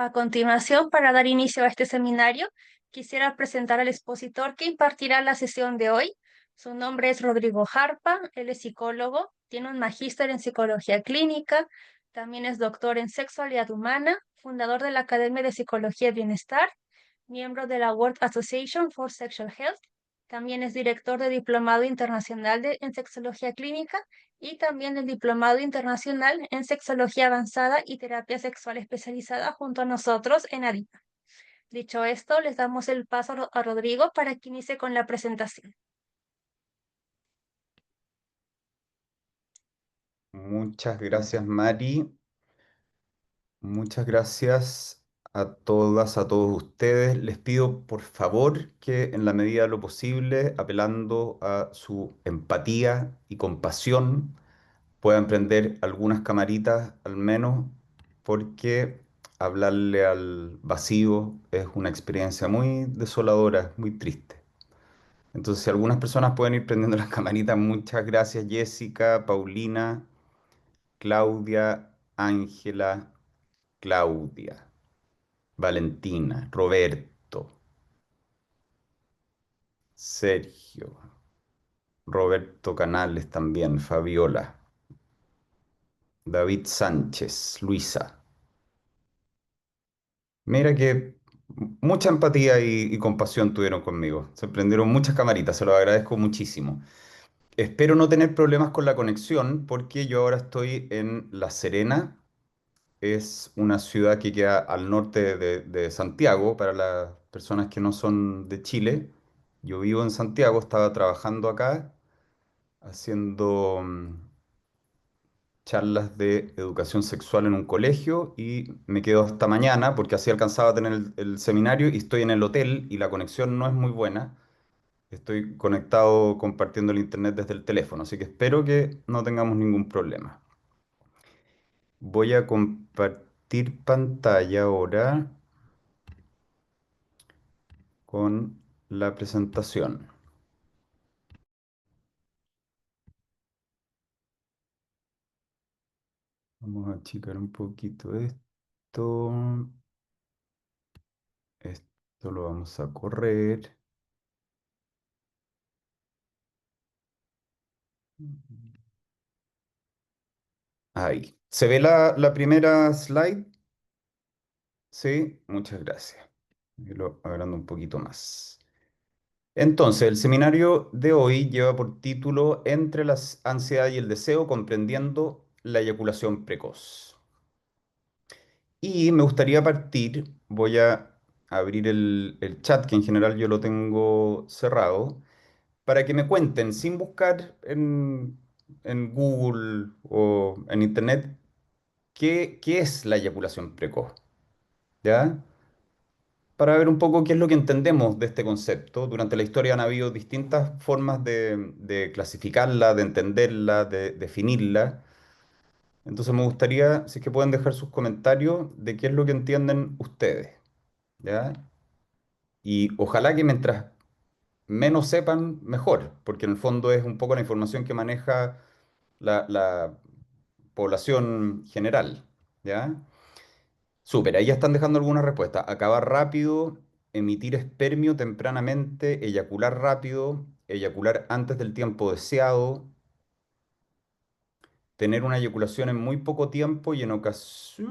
A continuación, para dar inicio a este seminario, quisiera presentar al expositor que impartirá la sesión de hoy. Su nombre es Rodrigo Jarpa, él es psicólogo, tiene un magíster en psicología clínica, también es doctor en sexualidad humana, fundador de la Academia de Psicología y Bienestar, miembro de la World Association for Sexual Health, también es director de Diplomado Internacional en Sexología Clínica y también el Diplomado Internacional en Sexología Avanzada y Terapia Sexual Especializada junto a nosotros en ADIPA. Dicho esto, les damos el paso a Rodrigo para que inicie con la presentación. Muchas gracias, Mari. Muchas gracias a todas, a todos ustedes. Les pido, por favor, que en la medida de lo posible, apelando a su empatía y compasión, puedan prender algunas camaritas al menos, porque hablarle al vacío es una experiencia muy desoladora, muy triste. Entonces, si algunas personas pueden ir prendiendo las camaritas, muchas gracias, Jessica, Paulina, Claudia, Ángela, Claudia, Valentina, Roberto, Sergio, Roberto Canales también, Fabiola, David Sánchez, Luisa. Mira que mucha empatía y compasión tuvieron conmigo. Se prendieron muchas camaritas, se los agradezco muchísimo. Espero no tener problemas con la conexión porque yo ahora estoy en La Serena. Es una ciudad que queda al norte de Santiago, para las personas que no son de Chile. Yo vivo en Santiago, estaba trabajando acá, haciendo charlas de educación sexual en un colegio y me quedo hasta mañana porque así alcanzaba a tener el seminario y estoy en el hotel y la conexión no es muy buena. Estoy conectado compartiendo el internet desde el teléfono, así que espero que no tengamos ningún problema. Voy a compartir pantalla ahora con la presentación. Vamos a achicar un poquito esto. Esto lo vamos a correr. Ahí. ¿Se ve la primera slide? Sí, muchas gracias. Y lo agrando un poquito más. Entonces, el seminario de hoy lleva por título Entre la ansiedad y el deseo, comprendiendo la eyaculación precoz. Y me gustaría partir, voy a abrir el chat, que en general yo lo tengo cerrado, para que me cuenten, sin buscar en Google o en Internet, qué es la eyaculación precoz, ¿ya? Para ver un poco qué es lo que entendemos de este concepto. Durante la historia han habido distintas formas de clasificarla, de entenderla, de definirla. Entonces me gustaría, si es que pueden dejar sus comentarios de qué es lo que entienden ustedes, ¿ya? Y ojalá que mientras menos sepan, mejor, porque en el fondo es un poco la información que maneja la población general, ¿ya? Súper, ahí ya están dejando algunas respuestas. Acabar rápido, emitir espermio tempranamente, eyacular rápido, eyacular antes del tiempo deseado, tener una eyaculación en muy poco tiempo y en ocasiones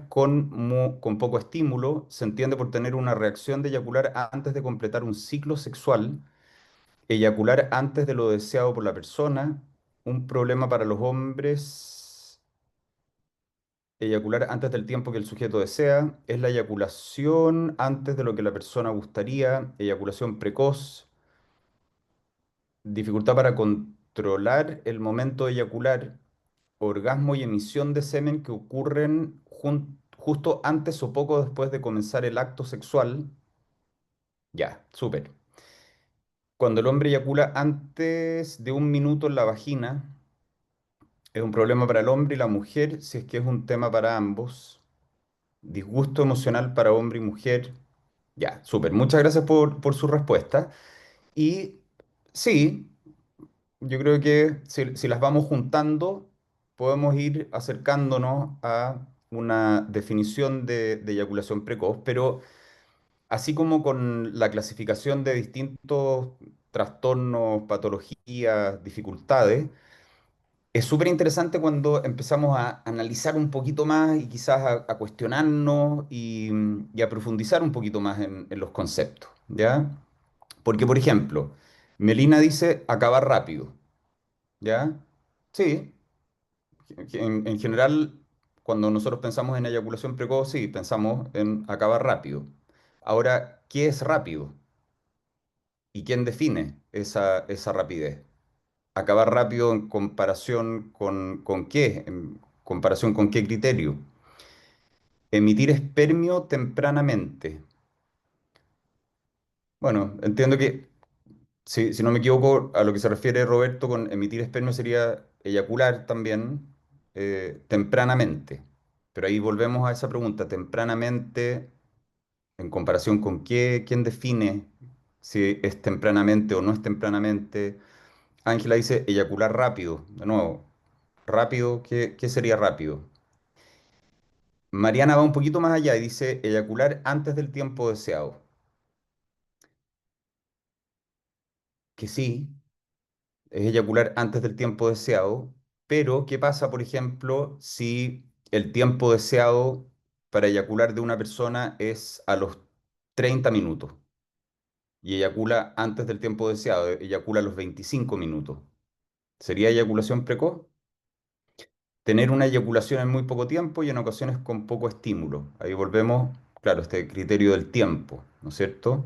con poco estímulo, se entiende por tener una reacción de eyacular antes de completar un ciclo sexual, eyacular antes de lo deseado por la persona, un problema para los hombres, eyacular antes del tiempo que el sujeto desea, es la eyaculación antes de lo que la persona gustaría, eyaculación precoz, dificultad para controlar el momento de eyacular, orgasmo y emisión de semen que ocurren justo antes o poco después de comenzar el acto sexual. Ya, súper. Cuando el hombre eyacula antes de un minuto en la vagina, es un problema para el hombre y la mujer si es que es un tema para ambos. Disgusto emocional para hombre y mujer. Ya, súper. Muchas gracias por su respuesta. Y sí, yo creo que si las vamos juntando, podemos ir acercándonos a una definición de eyaculación precoz, pero así como con la clasificación de distintos trastornos, patologías, dificultades, es súper interesante cuando empezamos a analizar un poquito más y quizás a cuestionarnos y a profundizar un poquito más en los conceptos, ¿ya? Porque, por ejemplo, Melina dice acabar rápido, ¿ya? Sí, en general, cuando nosotros pensamos en eyaculación precoz, sí, pensamos en acabar rápido. Ahora, ¿qué es rápido? ¿Y quién define esa rapidez? Acabar rápido en comparación con qué, en comparación con qué criterio. Emitir espermio tempranamente. Bueno, entiendo que, si no me equivoco, a lo que se refiere Roberto con emitir espermio sería eyacular también tempranamente. Pero ahí volvemos a esa pregunta, tempranamente, ¿en comparación con qué? ¿Quién define si es tempranamente o no es tempranamente? Ángela dice eyacular rápido. De nuevo, rápido, ¿qué sería rápido? Mariana va un poquito más allá y dice eyacular antes del tiempo deseado. Que sí, es eyacular antes del tiempo deseado, pero ¿qué pasa, por ejemplo, si el tiempo deseado para eyacular de una persona es a los 30 minutos y eyacula antes del tiempo deseado, eyacula a los 25 minutos? ¿Sería eyaculación precoz? Tener una eyaculación en muy poco tiempo y en ocasiones con poco estímulo. Ahí volvemos, claro, este criterio del tiempo, ¿no es cierto?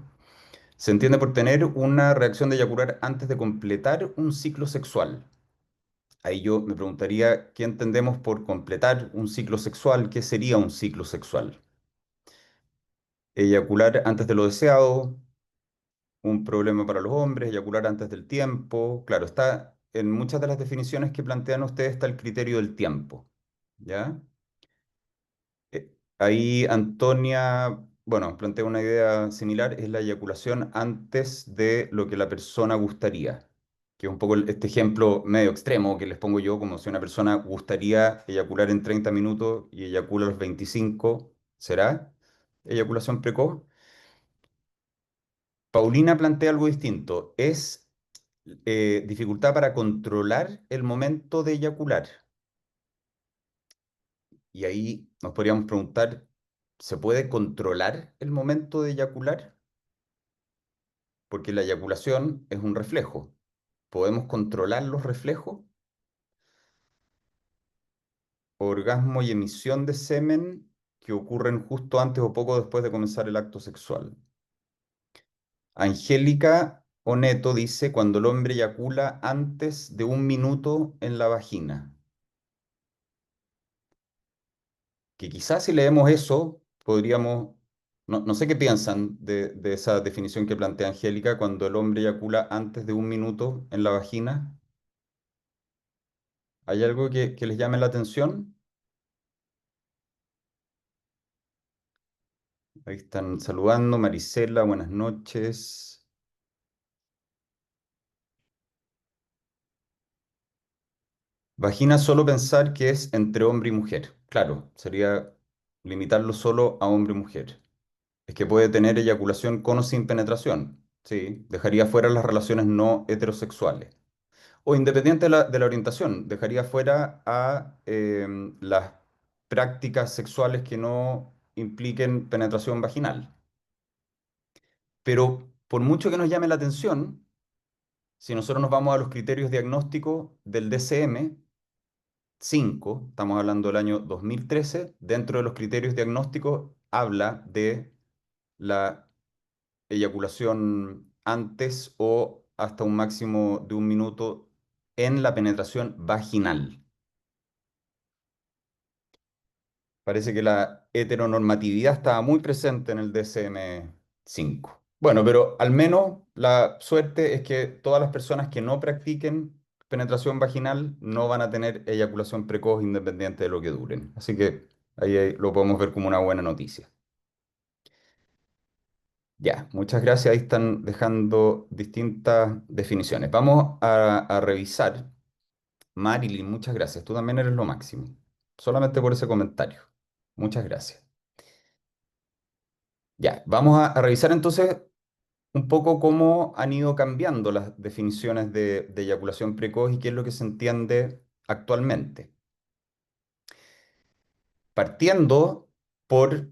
Se entiende por tener una reacción de eyacular antes de completar un ciclo sexual. Ahí yo me preguntaría, ¿qué entendemos por completar un ciclo sexual? ¿Qué sería un ciclo sexual? Eyacular antes de lo deseado, un problema para los hombres, eyacular antes del tiempo. Claro, está en muchas de las definiciones que plantean ustedes está el criterio del tiempo, ¿ya? Ahí Antonia, bueno, plantea una idea similar, es la eyaculación antes de lo que la persona gustaría, que es un poco este ejemplo medio extremo que les pongo yo, como si una persona gustaría eyacular en 30 minutos y eyacula a los 25, ¿será eyaculación precoz? Paulina plantea algo distinto, es dificultad para controlar el momento de eyacular. Y ahí nos podríamos preguntar, ¿se puede controlar el momento de eyacular? Porque la eyaculación es un reflejo. ¿Podemos controlar los reflejos? Orgasmo y emisión de semen que ocurren justo antes o poco después de comenzar el acto sexual. Angélica Oneto dice cuando el hombre eyacula antes de un minuto en la vagina. Que quizás si leemos eso, podríamos, no sé qué piensan de esa definición que plantea Angélica, cuando el hombre eyacula antes de un minuto en la vagina. ¿Hay algo que les llame la atención? Ahí están saludando. Marisela, buenas noches. Vagina, solo pensar que es entre hombre y mujer. Claro, sería limitarlo solo a hombre y mujer. Es que puede tener eyaculación con o sin penetración. Sí, dejaría fuera las relaciones no heterosexuales. O independiente de la orientación, dejaría fuera a las prácticas sexuales que no impliquen penetración vaginal. Pero por mucho que nos llame la atención, si nosotros nos vamos a los criterios diagnósticos del DCM-5, estamos hablando del año 2013, dentro de los criterios diagnósticos habla de la eyaculación antes o hasta un máximo de un minuto en la penetración vaginal. Parece que la heteronormatividad estaba muy presente en el DSM-5. Bueno, pero al menos la suerte es que todas las personas que no practiquen penetración vaginal no van a tener eyaculación precoz independiente de lo que duren. Así que ahí lo podemos ver como una buena noticia. Ya, muchas gracias. Ahí están dejando distintas definiciones. Vamos a revisar. Marilyn, muchas gracias. Tú también eres lo máximo. Solamente por ese comentario. Muchas gracias. Ya, vamos a revisar entonces un poco cómo han ido cambiando las definiciones de eyaculación precoz y qué es lo que se entiende actualmente. Partiendo por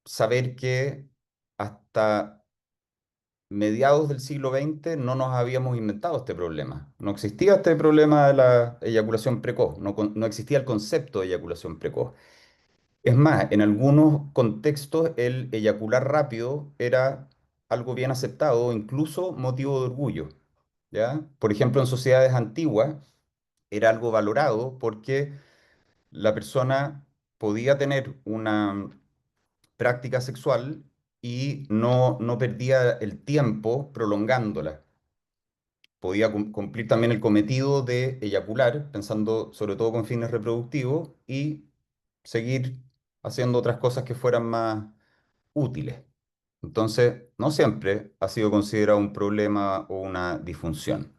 saber que hasta mediados del siglo XX no nos habíamos inventado este problema. No existía este problema de la eyaculación precoz, no existía el concepto de eyaculación precoz. Es más, en algunos contextos el eyacular rápido era algo bien aceptado, incluso motivo de orgullo, ¿ya? Por ejemplo, en sociedades antiguas era algo valorado porque la persona podía tener una práctica sexual y no perdía el tiempo prolongándola. Podía cumplir también el cometido de eyacular, pensando sobre todo con fines reproductivos, y seguir haciendo otras cosas que fueran más útiles. Entonces, no siempre ha sido considerado un problema o una disfunción.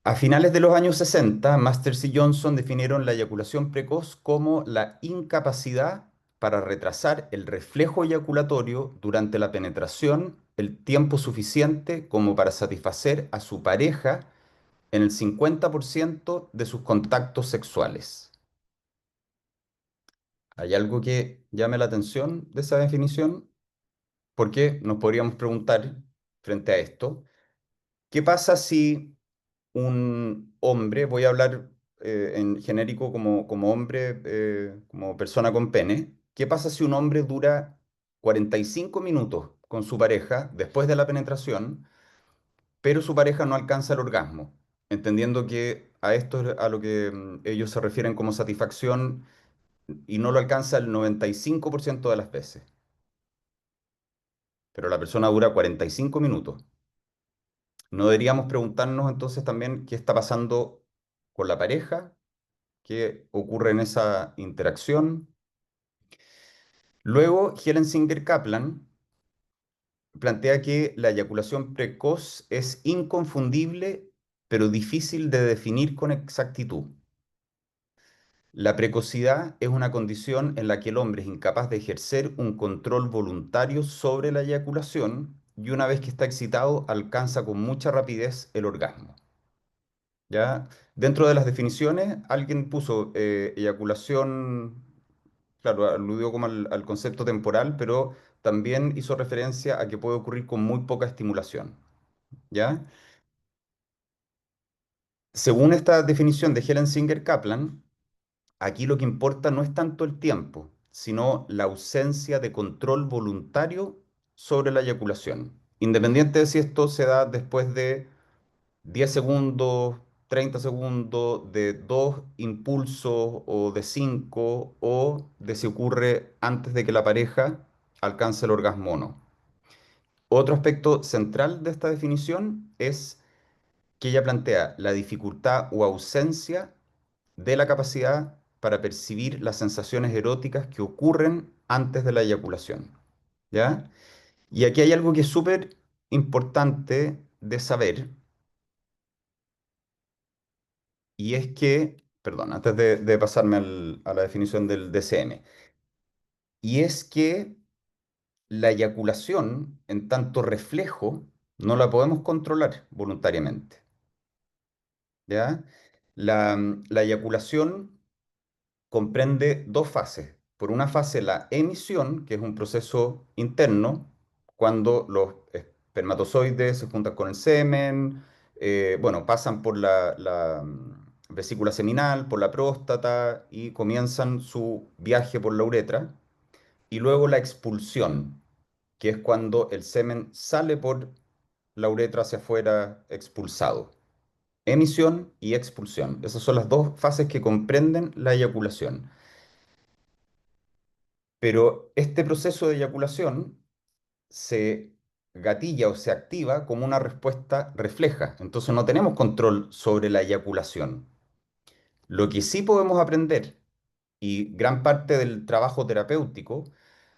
A finales de los años 60, Masters y Johnson definieron la eyaculación precoz como la incapacidad para retrasar el reflejo eyaculatorio durante la penetración el tiempo suficiente como para satisfacer a su pareja en el 50% de sus contactos sexuales. ¿Hay algo que llame la atención de esa definición? Porque nos podríamos preguntar frente a esto, ¿qué pasa si un hombre, voy a hablar en genérico como hombre, como persona con pene, qué pasa si un hombre dura 45 minutos con su pareja después de la penetración, pero su pareja no alcanza el orgasmo? Entendiendo que a esto es a lo que ellos se refieren como satisfacción y no lo alcanza el 95% de las veces, pero la persona dura 45 minutos. ¿No deberíamos preguntarnos entonces también qué está pasando con la pareja? ¿Qué ocurre en esa interacción? Luego, Helen Singer Kaplan plantea que la eyaculación precoz es inconfundible, pero difícil de definir con exactitud. La precocidad es una condición en la que el hombre es incapaz de ejercer un control voluntario sobre la eyaculación y una vez que está excitado alcanza con mucha rapidez el orgasmo. ¿Ya? Dentro de las definiciones, alguien puso eyaculación, claro, aludió como al concepto temporal, pero también hizo referencia a que puede ocurrir con muy poca estimulación. ¿Ya? Según esta definición de Helen Singer Kaplan, aquí lo que importa no es tanto el tiempo, sino la ausencia de control voluntario sobre la eyaculación. Independiente de si esto se da después de 10 segundos, 30 segundos, de dos impulsos o de cinco, o de si ocurre antes de que la pareja alcance el orgasmo o no. Otro aspecto central de esta definición es que ella plantea la dificultad o ausencia de la capacidad para percibir las sensaciones eróticas que ocurren antes de la eyaculación. ¿Ya? Y aquí hay algo que es súper importante de saber, y es que, perdón, antes de pasarme a la definición del DCM, y es que la eyaculación, en tanto reflejo, no la podemos controlar voluntariamente, ¿ya? La eyaculación comprende dos fases. Por una fase, la emisión, que es un proceso interno, cuando los espermatozoides se juntan con el semen, bueno, pasan por la vesícula seminal, por la próstata y comienzan su viaje por la uretra. Y luego la expulsión, que es cuando el semen sale por la uretra hacia afuera expulsado. Emisión y expulsión. Esas son las dos fases que comprenden la eyaculación. Pero este proceso de eyaculación se gatilla o se activa como una respuesta refleja. Entonces no tenemos control sobre la eyaculación. Lo que sí podemos aprender, y gran parte del trabajo terapéutico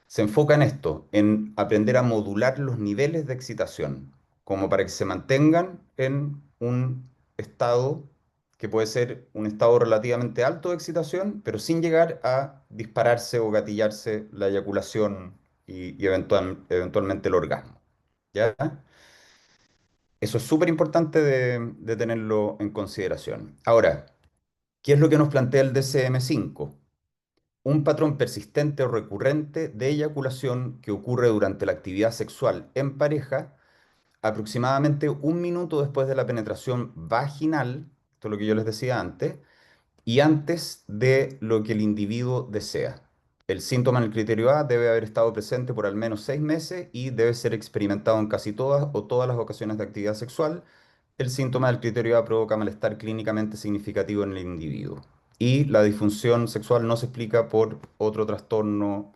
se enfoca en esto, en aprender a modular los niveles de excitación, como para que se mantengan en un estado que puede ser un estado relativamente alto de excitación, pero sin llegar a dispararse o gatillarse la eyaculación y eventualmente el orgasmo. ¿Ya? Eso es súper importante de tenerlo en consideración. Ahora, ¿qué es lo que nos plantea el DSM-5? Un patrón persistente o recurrente de eyaculación que ocurre durante la actividad sexual en pareja, aproximadamente un minuto después de la penetración vaginal, esto es lo que yo les decía antes, y antes de lo que el individuo desea. El síntoma en el criterio A debe haber estado presente por al menos 6 meses y debe ser experimentado en casi todas o todas las ocasiones de actividad sexual. El síntoma del criterio A provoca malestar clínicamente significativo en el individuo. Y la disfunción sexual no se explica por otro trastorno,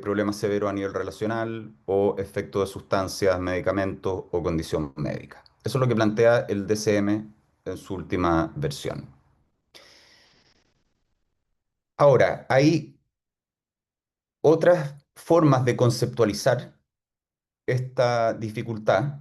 problema severo a nivel relacional o efecto de sustancias, medicamentos o condición médica. Eso es lo que plantea el DCM en su última versión. Ahora, hay otras formas de conceptualizar esta dificultad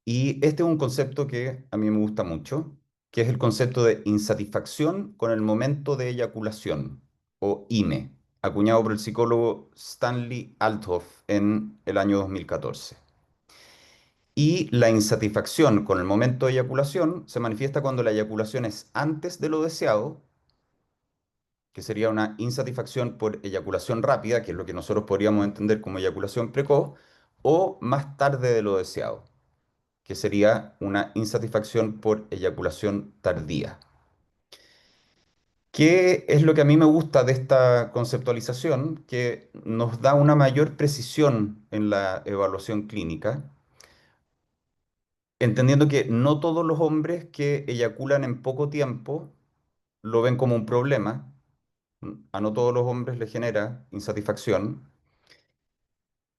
y este es un concepto que a mí me gusta mucho, que es el concepto de insatisfacción con el momento de eyaculación o IME, acuñado por el psicólogo Stanley Althoff en el año 2014. Y la insatisfacción con el momento de eyaculación se manifiesta cuando la eyaculación es antes de lo deseado, que sería una insatisfacción por eyaculación rápida, que es lo que nosotros podríamos entender como eyaculación precoz, o más tarde de lo deseado, que sería una insatisfacción por eyaculación tardía. ¿Qué es lo que a mí me gusta de esta conceptualización? Que nos da una mayor precisión en la evaluación clínica, entendiendo que no todos los hombres que eyaculan en poco tiempo lo ven como un problema, a no todos los hombres les genera insatisfacción.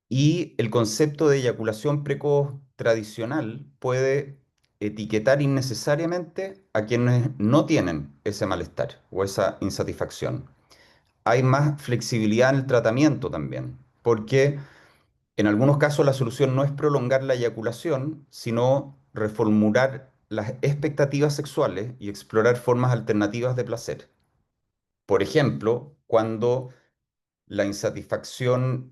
Y el concepto de eyaculación precoz tradicional puede etiquetar innecesariamente a quienes no tienen ese malestar o esa insatisfacción. Hay más flexibilidad en el tratamiento también, porque en algunos casos la solución no es prolongar la eyaculación, sino reformular las expectativas sexuales y explorar formas alternativas de placer. Por ejemplo, cuando la insatisfacción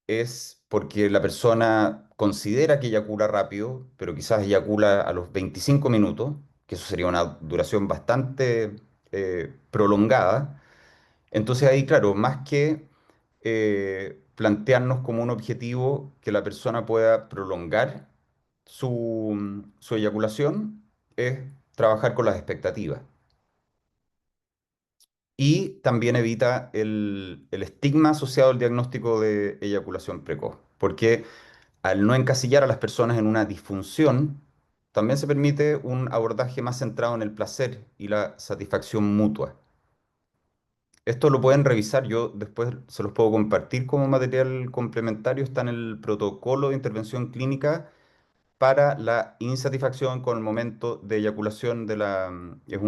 es porque la persona considera que eyacula rápido, pero quizás eyacula a los 25 minutos, que eso sería una duración bastante prolongada. Entonces ahí, claro, más que plantearnos como un objetivo que la persona pueda prolongar su eyaculación, es trabajar con las expectativas. Y también evita el estigma asociado al diagnóstico de eyaculación precoz, porque al no encasillar a las personas en una disfunción, también se permite un abordaje más centrado en el placer y la satisfacción mutua. Esto lo pueden revisar, yo después se los puedo compartir como material complementario, está en el protocolo de intervención clínica para la insatisfacción con el momento de eyaculación es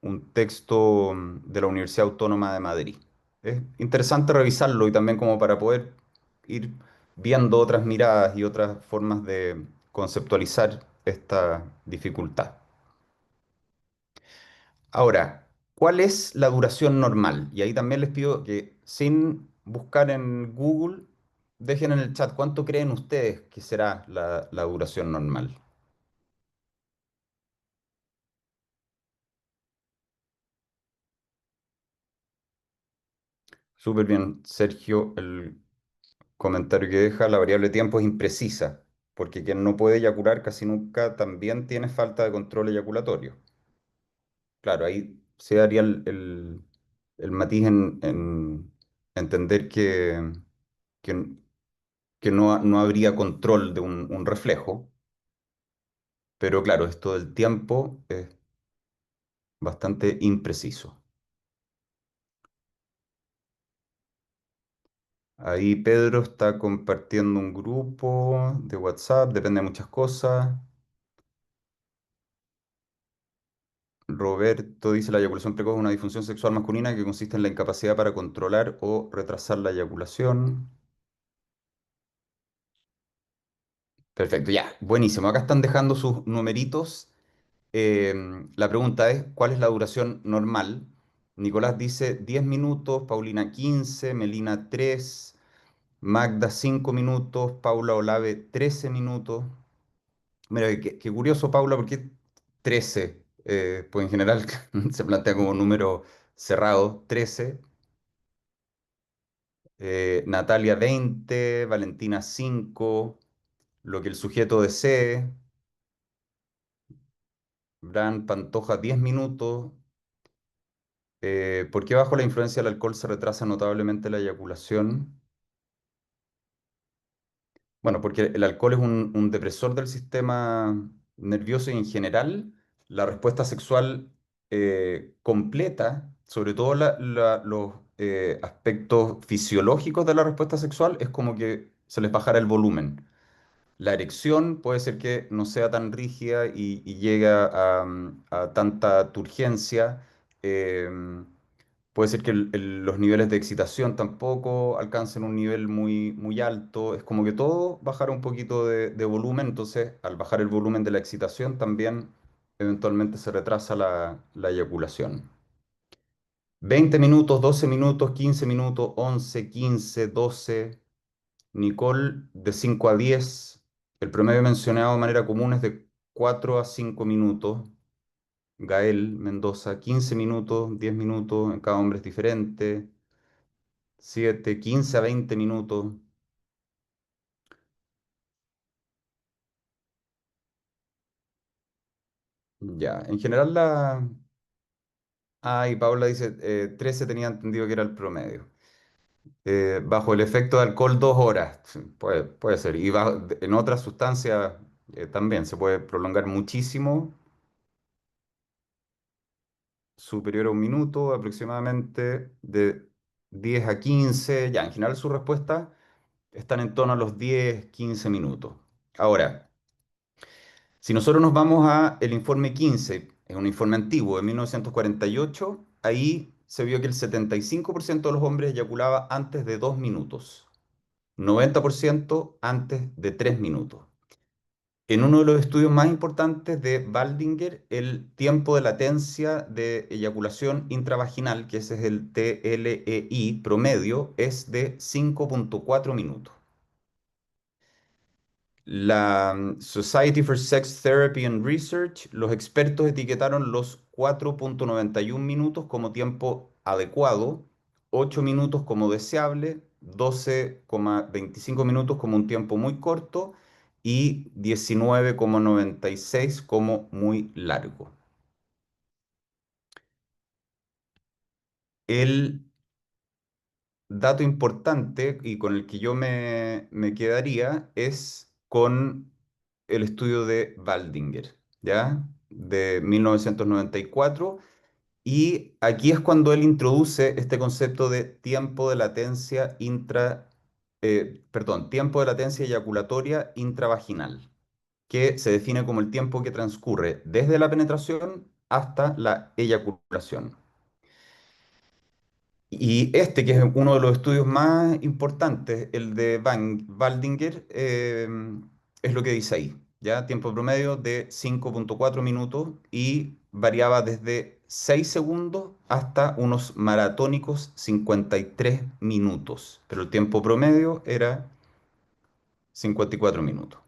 un texto de la Universidad Autónoma de Madrid. Es interesante revisarlo y también como para poder ir viendo otras miradas y otras formas de conceptualizar esta dificultad. Ahora, ¿cuál es la duración normal? Y ahí también les pido que sin buscar en Google, dejen en el chat cuánto creen ustedes que será la duración normal. Súper bien, Sergio, el comentario que deja, la variable tiempo es imprecisa, porque quien no puede eyacular casi nunca también tiene falta de control eyaculatorio. Claro, ahí se daría el matiz en entender que, que no habría control de un reflejo, pero claro, esto del tiempo es bastante impreciso. Ahí Pedro está compartiendo un grupo de WhatsApp, depende de muchas cosas. Roberto dice, la eyaculación precoz es una disfunción sexual masculina que consiste en la incapacidad para controlar o retrasar la eyaculación. Perfecto, ya, buenísimo. Acá están dejando sus numeritos Eh, la pregunta es, ¿cuál es la duración normal? Nicolás dice 10 minutos, Paulina 15, Melina 3, Magda 5 minutos, Paula Olave 13 minutos. Mira, qué curioso, Paula, porque 13, pues en general se plantea como un número cerrado, 13. Natalia 20, Valentina 5, lo que el sujeto desee. Bran Pantoja 10 minutos. ¿Por qué bajo la influencia del alcohol se retrasa notablemente la eyaculación? Bueno, porque el alcohol es un depresor del sistema nervioso y en general la respuesta sexual completa, sobre todo los aspectos fisiológicos de la respuesta sexual, es como que se les bajara el volumen. La erección puede ser que no sea tan rígida y llegue a tanta turgencia. Puede ser que los niveles de excitación tampoco alcancen un nivel muy alto. Es como que todo bajara un poquito de volumen. Entonces, al bajar el volumen de la excitación, también eventualmente se retrasa la eyaculación. 20 minutos, 12 minutos, 15 minutos, 11, 15, 12. Nicole, de 5 a 10. El promedio mencionado de manera común es de 4 a 5 minutos. Gael Mendoza, 15 minutos, 10 minutos, en cada hombre es diferente. 7, 15 a 20 minutos. Ya, en general Ah, y Paula dice, 13 tenía entendido que era el promedio. Bajo el efecto de alcohol, 2 horas. Sí, puede ser. Y en otras sustancias también se puede prolongar muchísimo, superior a un minuto aproximadamente, de 10 a 15. Ya, en general sus respuestas están en torno a los 10, 15 minutos. Ahora, si nosotros nos vamos a el informe 15, es un informe antiguo de 1948, ahí se vio que el 75% de los hombres eyaculaba antes de 2 minutos, 90% antes de 3 minutos. En uno de los estudios más importantes de Baldinger, el tiempo de latencia de eyaculación intravaginal, que ese es el TLEI promedio, es de 5,4 minutos. La Society for Sex Therapy and Research, los expertos etiquetaron los 4,91 minutos como tiempo adecuado, 8 minutos como deseable, 12,25 minutos como un tiempo muy corto y 19,96 como muy largo. El dato importante y con el que yo me quedaría es con el estudio de Baldinger, ¿ya? De 1994. Y aquí es cuando él introduce este concepto de tiempo de latencia tiempo de latencia eyaculatoria intravaginal, que se define como el tiempo que transcurre desde la penetración hasta la eyaculación. Y este, que es uno de los estudios más importantes, el de Baldinger, es lo que dice ahí, ¿ya? Tiempo promedio de 5,4 minutos y variaba desde 6 segundos hasta unos maratónicos 53 minutos, pero el tiempo promedio era 54 minutos.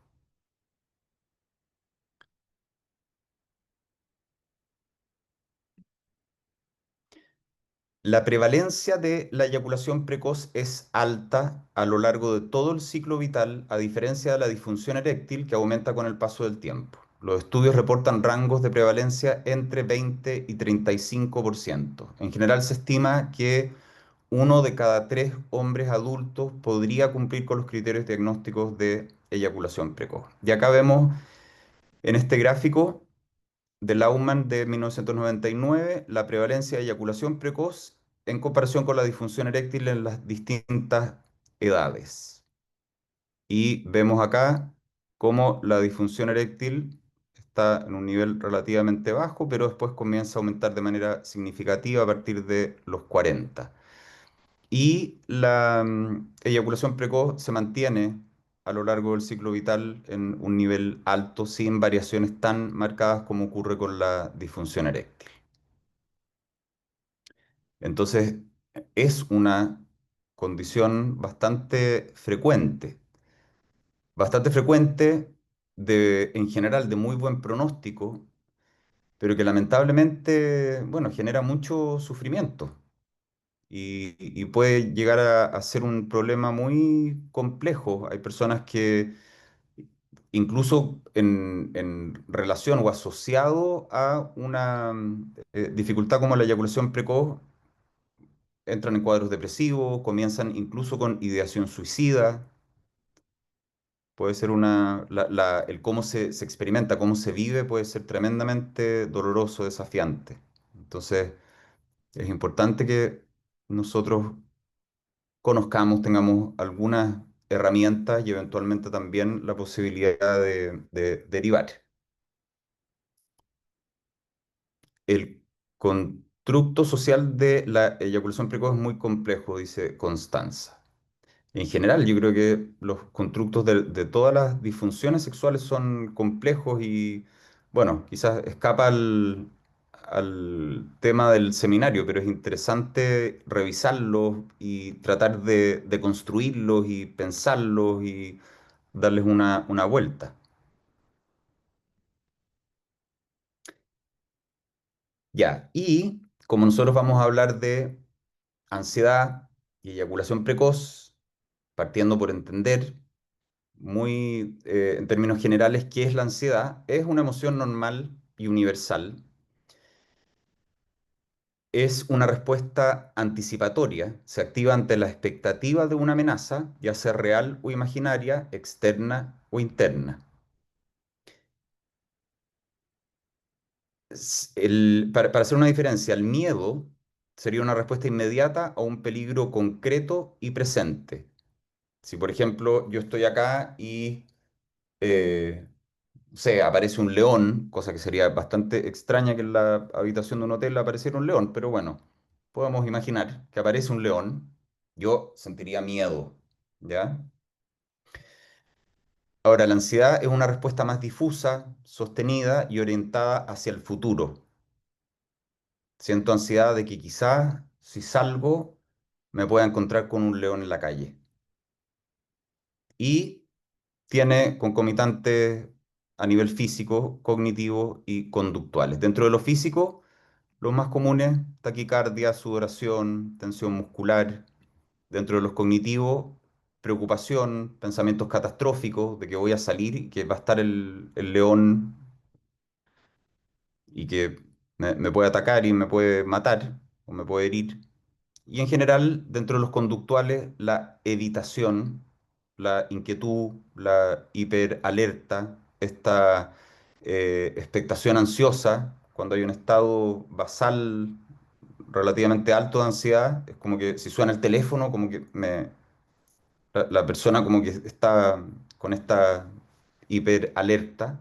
La prevalencia de la eyaculación precoz es alta a lo largo de todo el ciclo vital, a diferencia de la disfunción eréctil que aumenta con el paso del tiempo. Los estudios reportan rangos de prevalencia entre 20 y 35%. En general se estima que uno de cada 3 hombres adultos podría cumplir con los criterios diagnósticos de eyaculación precoz. Y acá vemos en este gráfico de Laumann de 1999, la prevalencia de eyaculación precoz en comparación con la disfunción eréctil en las distintas edades. Y vemos acá cómo la disfunción eréctil está en un nivel relativamente bajo, pero después comienza a aumentar de manera significativa a partir de los 40. Y la eyaculación precoz se mantiene a lo largo del ciclo vital en un nivel alto, sin variaciones tan marcadas como ocurre con la disfunción eréctil. Entonces, es una condición bastante frecuente en general de muy buen pronóstico, pero que lamentablemente, bueno, genera mucho sufrimiento y puede llegar a ser un problema muy complejo. Hay personas que incluso en relación o asociado a una dificultad como la eyaculación precoz, entran en cuadros depresivos, comienzan incluso con ideación suicida. Puede ser el cómo se experimenta, cómo se vive, puede ser tremendamente doloroso, desafiante. Entonces, es importante que nosotros conozcamos, tengamos algunas herramientas y eventualmente también la posibilidad de derivar. El constructo social de la eyaculación precoz es muy complejo, dice Constanza. En general, yo creo que los constructos de todas las disfunciones sexuales son complejos y, bueno, quizás escapa al tema del seminario, pero es interesante revisarlos y tratar de construirlos y pensarlos y darles una vuelta. Ya, y como nosotros vamos a hablar de ansiedad y eyaculación precoz, partiendo por entender muy en términos generales qué es la ansiedad. Es una emoción normal y universal. Es una respuesta anticipatoria. Se activa ante la expectativa de una amenaza, ya sea real o imaginaria, externa o interna. Para hacer una diferencia, el miedo sería una respuesta inmediata a un peligro concreto y presente. Si, por ejemplo, yo estoy acá y eh, aparece un león, cosa que sería bastante extraña que en la habitación de un hotel apareciera un león, pero bueno, podemos imaginar que aparece un león, yo sentiría miedo, ¿ya? Ahora, la ansiedad es una respuesta más difusa, sostenida y orientada hacia el futuro. Siento ansiedad de que quizás si salgo me pueda encontrar con un león en la calle. Y tiene concomitantes a nivel físico, cognitivo y conductuales. Dentro de lo físico, los más comunes, taquicardia, sudoración, tensión muscular. Dentro de los cognitivos, preocupación, pensamientos catastróficos de que voy a salir y que va a estar el león y que me puede atacar y me puede matar o me puede herir. Y en general, dentro de los conductuales, la evitación, la inquietud, la hiperalerta, esta expectación ansiosa, cuando hay un estado basal relativamente alto de ansiedad, es como que si suena el teléfono, como que la persona como que está con esta hiperalerta.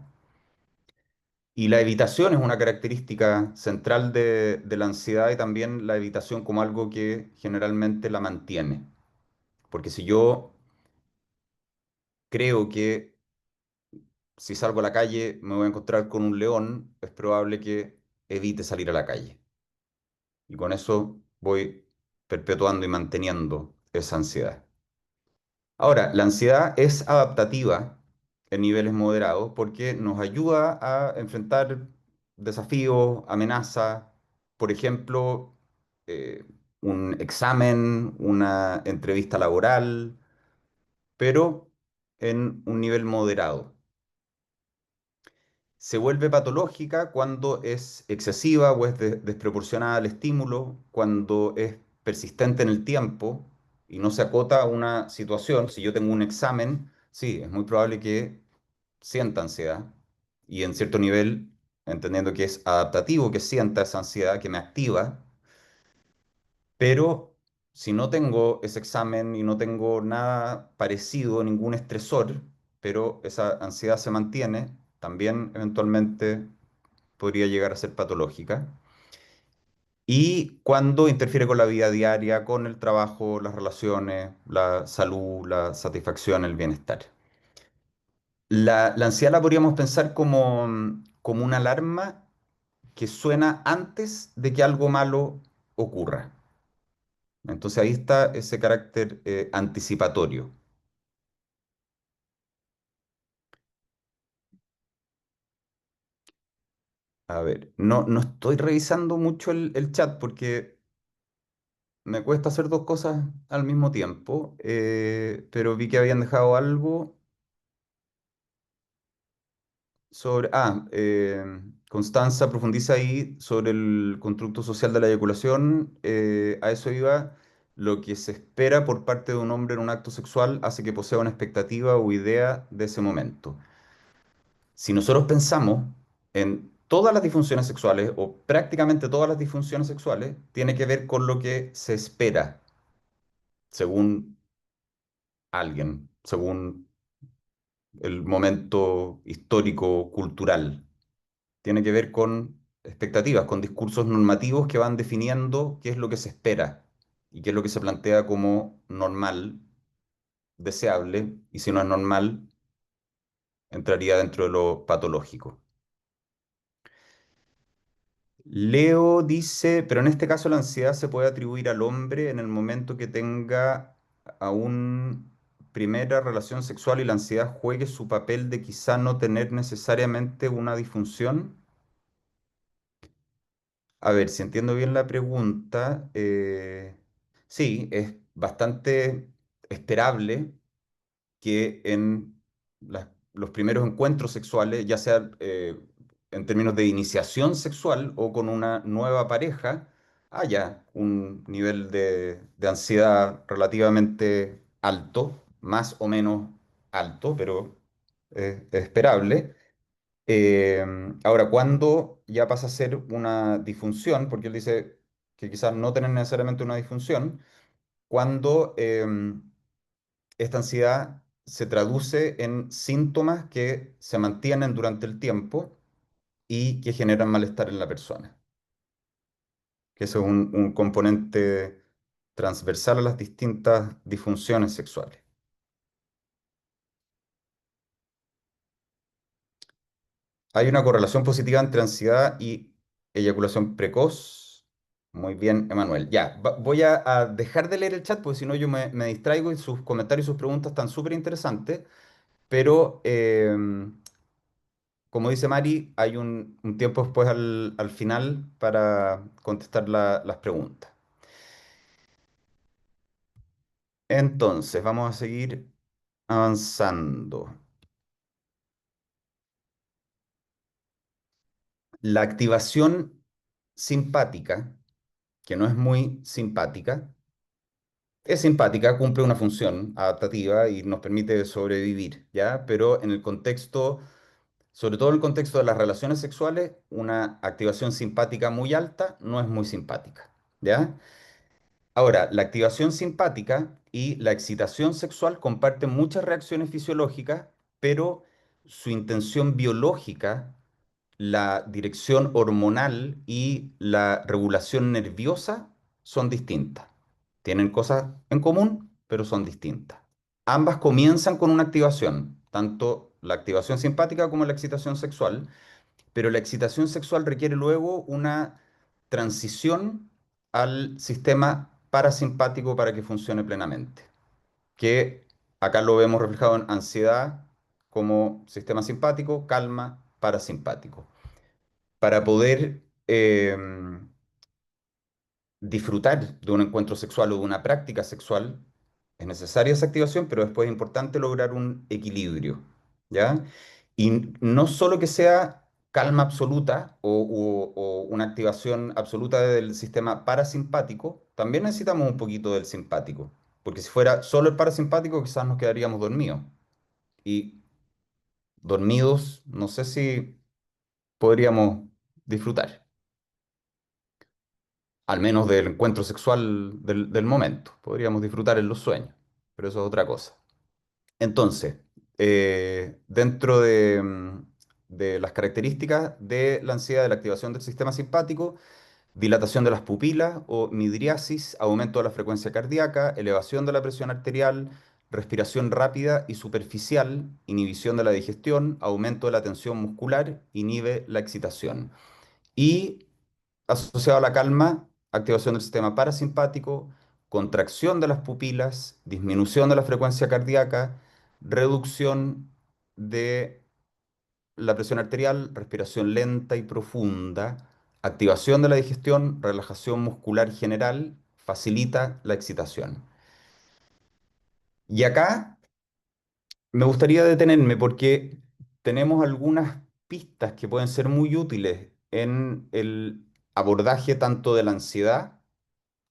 Y la evitación es una característica central de la ansiedad y también la evitación como algo que generalmente la mantiene. Porque si yo creo que si salgo a la calle me voy a encontrar con un león, es probable que evite salir a la calle. Y con eso voy perpetuando y manteniendo esa ansiedad. Ahora, la ansiedad es adaptativa en niveles moderados porque nos ayuda a enfrentar desafíos, amenazas, por ejemplo, eh, un examen, una entrevista laboral, pero en un nivel moderado. Se vuelve patológica cuando es excesiva o es desproporcionada al estímulo, cuando es persistente en el tiempo y no se acota a una situación. Si yo tengo un examen, sí, es muy probable que sienta ansiedad y en cierto nivel, entendiendo que es adaptativo, que sienta esa ansiedad, que me activa, pero si no tengo ese examen y no tengo nada parecido, ningún estresor, pero esa ansiedad se mantiene, también eventualmente podría llegar a ser patológica. Y cuando interfiere con la vida diaria, con el trabajo, las relaciones, la salud, la satisfacción, el bienestar. La ansiedad la podríamos pensar como, como una alarma que suena antes de que algo malo ocurra. Entonces ahí está ese carácter anticipatorio. A ver, no estoy revisando mucho el chat porque me cuesta hacer dos cosas al mismo tiempo, pero vi que habían dejado algo sobre... Constanza profundiza ahí sobre el constructo social de la eyaculación. A eso iba. Lo que se espera por parte de un hombre en un acto sexual hace que posea una expectativa o idea de ese momento. Si nosotros pensamos en todas las disfunciones sexuales o prácticamente todas las disfunciones sexuales, tiene que ver con lo que se espera, según alguien, según el momento histórico, cultural. Tiene que ver con expectativas, con discursos normativos que van definiendo qué es lo que se espera y qué es lo que se plantea como normal, deseable, y si no es normal, entraría dentro de lo patológico. Leo dice, pero en este caso la ansiedad se puede atribuir al hombre en el momento que tenga aún primera relación sexual y la ansiedad juegue su papel de quizá no tener necesariamente una disfunción. A ver, si entiendo bien la pregunta, sí, es bastante esperable que en los primeros encuentros sexuales, ya sea en términos de iniciación sexual o con una nueva pareja, haya un nivel de ansiedad relativamente alto, más o menos alto, pero es esperable. Eh, Ahora, ¿cuándo ya pasa a ser una disfunción? Porque él dice que quizás no tener necesariamente una disfunción, cuando esta ansiedad se traduce en síntomas que se mantienen durante el tiempo y que generan malestar en la persona. Que eso es un componente transversal a las distintas disfunciones sexuales. Hay una correlación positiva entre ansiedad y eyaculación precoz. Muy bien, Emanuel. Ya, voy a dejar de leer el chat porque si no yo me distraigo y sus comentarios y sus preguntas están súper interesantes, pero como dice Mari, hay un tiempo después al final para contestar las preguntas. Entonces, vamos a seguir avanzando. La activación simpática, que no es muy simpática, es simpática, cumple una función adaptativa y nos permite sobrevivir, ¿ya? Pero en el contexto, sobre todo en el contexto de las relaciones sexuales, una activación simpática muy alta no es muy simpática, ¿ya? Ahora, la activación simpática y la excitación sexual comparten muchas reacciones fisiológicas, pero su intención biológica, la dirección hormonal y la regulación nerviosa son distintas. Tienen cosas en común, pero son distintas. Ambas comienzan con una activación, tanto la activación simpática como la excitación sexual, pero la excitación sexual requiere luego una transición al sistema parasimpático para que funcione plenamente, que acá lo vemos reflejado en ansiedad como sistema simpático, calma, parasimpático. Para poder disfrutar de un encuentro sexual o de una práctica sexual, es necesaria esa activación, pero después es importante lograr un equilibrio, ¿ya? Y no solo que sea calma absoluta o una activación absoluta del sistema parasimpático, también necesitamos un poquito del simpático, porque si fuera solo el parasimpático quizás nos quedaríamos dormidos. Y dormidos, no sé si podríamos disfrutar, al menos del encuentro sexual del momento. Podríamos disfrutar en los sueños, pero eso es otra cosa. Entonces, dentro de las características de la ansiedad, de la activación del sistema simpático, dilatación de las pupilas o midriasis, aumento de la frecuencia cardíaca, elevación de la presión arterial, respiración rápida y superficial, inhibición de la digestión, aumento de la tensión muscular, inhibe la excitación. Y asociado a la calma, activación del sistema parasimpático, contracción de las pupilas, disminución de la frecuencia cardíaca, reducción de la presión arterial, respiración lenta y profunda, activación de la digestión, relajación muscular general, facilita la excitación. Y acá me gustaría detenerme porque tenemos algunas pistas que pueden ser muy útiles en el abordaje tanto de la ansiedad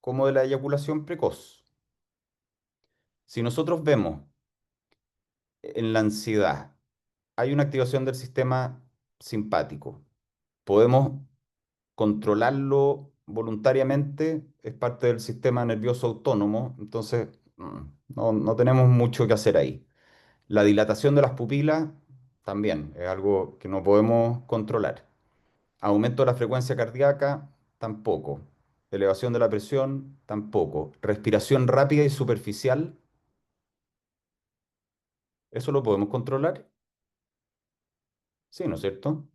como de la eyaculación precoz. Si nosotros vemos en la ansiedad, hay una activación del sistema simpático, podemos controlarlo voluntariamente, es parte del sistema nervioso autónomo, entonces no tenemos mucho que hacer ahí. La dilatación de las pupilas también es algo que no podemos controlar. Aumento de la frecuencia cardíaca, tampoco. Elevación de la presión, tampoco. Respiración rápida y superficial, ¿eso lo podemos controlar? Sí, ¿no es cierto?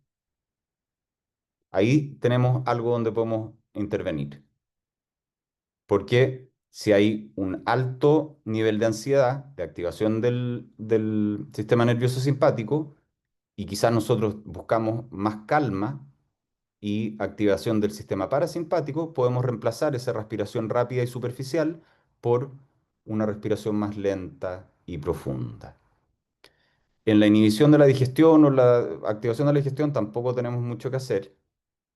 Ahí tenemos algo donde podemos intervenir. Porque si hay un alto nivel de ansiedad, de activación del sistema nervioso simpático, y quizás nosotros buscamos más calma y activación del sistema parasimpático, podemos reemplazar esa respiración rápida y superficial por una respiración más lenta y profunda. En la inhibición de la digestión o la activación de la digestión tampoco tenemos mucho que hacer.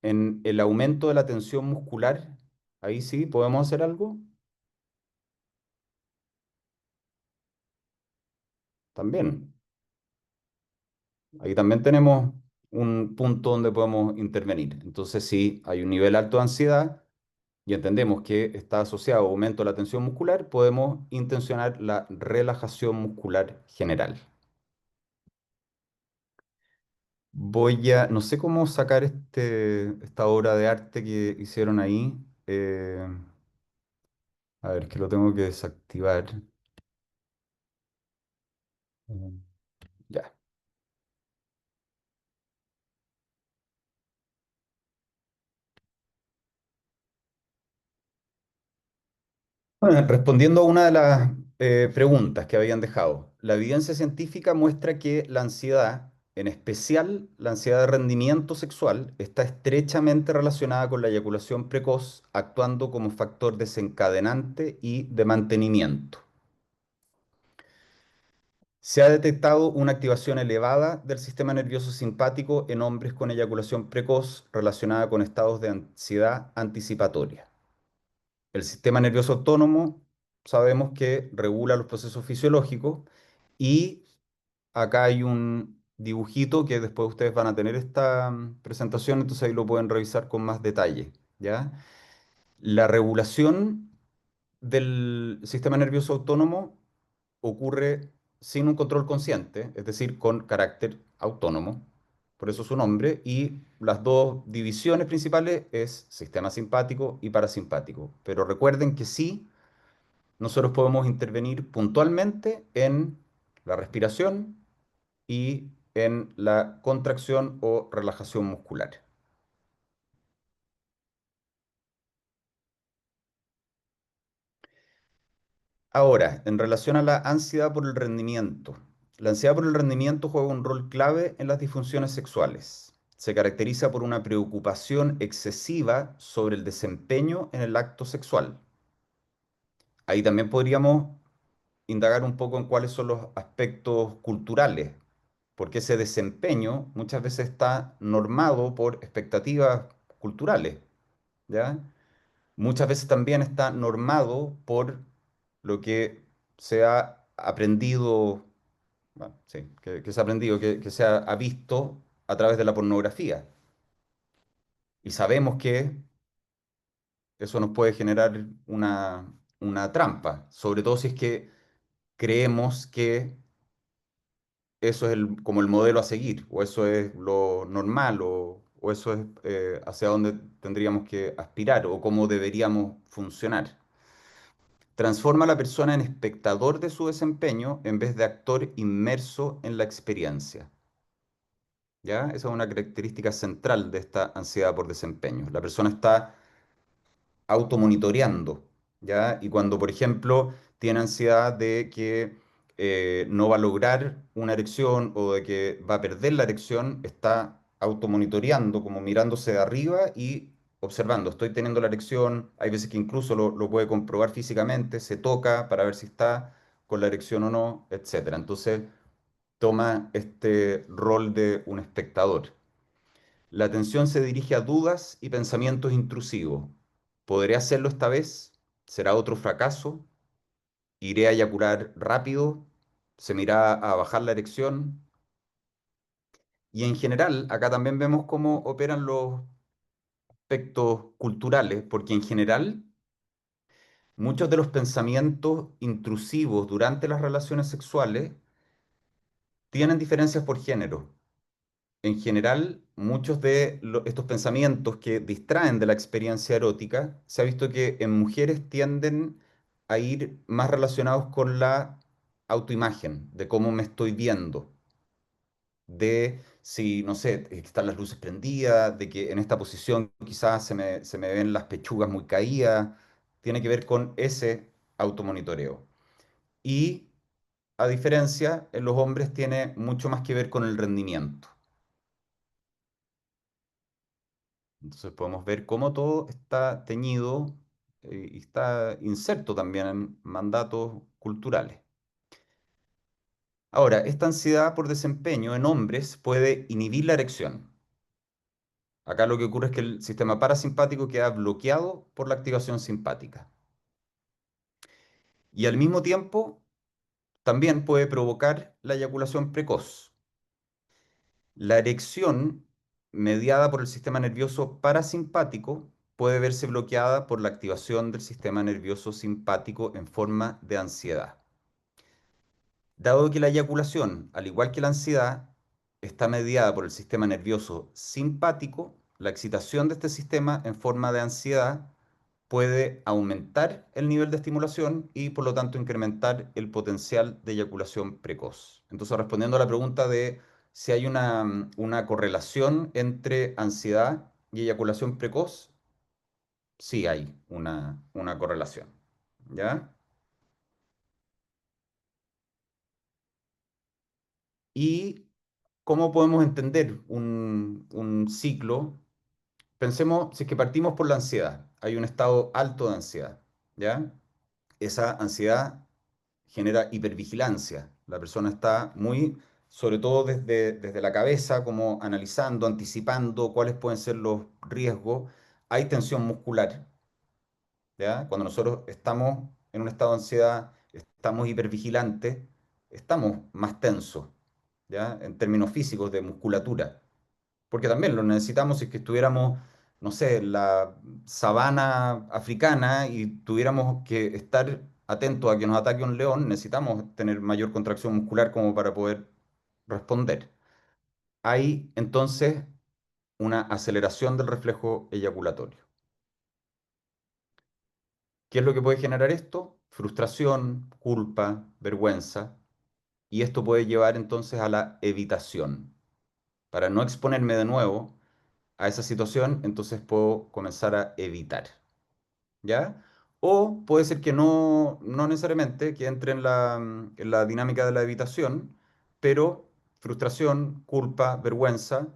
En el aumento de la tensión muscular, ahí sí podemos hacer algo también. Ahí también tenemos un punto donde podemos intervenir. Entonces, si hay un nivel alto de ansiedad y entendemos que está asociado a aumento de la tensión muscular, podemos intencionar la relajación muscular general. No sé cómo sacar esta obra de arte que hicieron ahí. Eh, a ver, que lo tengo que desactivar. Mm, Ya. Bueno, respondiendo a una de las preguntas que habían dejado, la evidencia científica muestra que la ansiedad, en especial la ansiedad de rendimiento sexual, está estrechamente relacionada con la eyaculación precoz, actuando como factor desencadenante y de mantenimiento. Se ha detectado una activación elevada del sistema nervioso simpático en hombres con eyaculación precoz relacionada con estados de ansiedad anticipatoria. El sistema nervioso autónomo sabemos que regula los procesos fisiológicos y acá hay un dibujito que después ustedes van a tener esta presentación, entonces ahí lo pueden revisar con más detalle, ¿ya? La regulación del sistema nervioso autónomo ocurre sin un control consciente, es decir, con carácter autónomo, por eso su nombre, y las dos divisiones principales es sistema simpático y parasimpático. Pero recuerden que sí, nosotros podemos intervenir puntualmente en la respiración y en la contracción o relajación muscular. Ahora, en relación a la ansiedad por el rendimiento. La ansiedad por el rendimiento juega un rol clave en las disfunciones sexuales. Se caracteriza por una preocupación excesiva sobre el desempeño en el acto sexual. Ahí también podríamos indagar un poco en cuáles son los aspectos culturales, porque ese desempeño muchas veces está normado por expectativas culturales, ¿ya? Muchas veces también está normado por lo que se ha aprendido, bueno, sí, que se ha aprendido, que se ha visto a través de la pornografía. Y sabemos que eso nos puede generar una trampa, sobre todo si es que creemos que eso es como el modelo a seguir, o eso es lo normal, o eso es hacia dónde tendríamos que aspirar, o cómo deberíamos funcionar. Transforma a la persona en espectador de su desempeño en vez de actor inmerso en la experiencia. ¿Ya? Esa es una característica central de esta ansiedad por desempeño. La persona está automonitoreando, ¿ya? Y cuando, por ejemplo, tiene ansiedad de que no va a lograr una erección o de que va a perder la erección, está automonitoreando, como mirándose de arriba y observando, estoy teniendo la erección, hay veces que incluso lo puede comprobar físicamente, se toca para ver si está con la erección o no, etcétera. Entonces, toma este rol de un espectador. La atención se dirige a dudas y pensamientos intrusivos. ¿Podré hacerlo esta vez? ¿Será otro fracaso? ¿Iré a eyacular rápido? ¿Se me irá a bajar la erección? Y en general, acá también vemos cómo operan los aspectos culturales, porque en general muchos de los pensamientos intrusivos durante las relaciones sexuales tienen diferencias por género. En general, muchos de estos pensamientos que distraen de la experiencia erótica, se ha visto que en mujeres tienden a ir más relacionados con la autoimagen, de cómo me estoy viendo, de si, no sé, están las luces prendidas, de que en esta posición quizás se me ven las pechugas muy caídas, tiene que ver con ese automonitoreo. Y a diferencia, en los hombres tiene mucho más que ver con el rendimiento. Entonces podemos ver cómo todo está teñido y está inserto también en mandatos culturales. Ahora, esta ansiedad por desempeño en hombres puede inhibir la erección. Acá lo que ocurre es que el sistema parasimpático queda bloqueado por la activación simpática. Y al mismo tiempo, también puede provocar la eyaculación precoz. La erección, mediada por el sistema nervioso parasimpático, puede verse bloqueada por la activación del sistema nervioso simpático en forma de ansiedad. Dado que la eyaculación, al igual que la ansiedad, está mediada por el sistema nervioso simpático, la excitación de este sistema en forma de ansiedad puede aumentar el nivel de estimulación y por lo tanto incrementar el potencial de eyaculación precoz. Entonces, respondiendo a la pregunta de si hay una correlación entre ansiedad y eyaculación precoz, sí hay una correlación. ¿Ya? ¿Y cómo podemos entender un ciclo? Pensemos, si es que partimos por la ansiedad, hay un estado alto de ansiedad, ¿ya? Esa ansiedad genera hipervigilancia. La persona está muy, sobre todo desde la cabeza, como analizando, anticipando cuáles pueden ser los riesgos. Hay tensión muscular, ¿ya? Cuando nosotros estamos en un estado de ansiedad, estamos hipervigilantes, estamos más tensos, ¿ya? En términos físicos de musculatura. Porque también lo necesitamos si es que estuviéramos, no sé, en la sabana africana y tuviéramos que estar atentos a que nos ataque un león, necesitamos tener mayor contracción muscular como para poder responder. Hay entonces una aceleración del reflejo eyaculatorio. ¿Qué es lo que puede generar esto? Frustración, culpa, vergüenza. Y esto puede llevar entonces a la evitación. Para no exponerme de nuevo a esa situación, entonces puedo comenzar a evitar, ¿ya? O puede ser que no necesariamente que entre en la dinámica de la evitación, pero frustración, culpa, vergüenza,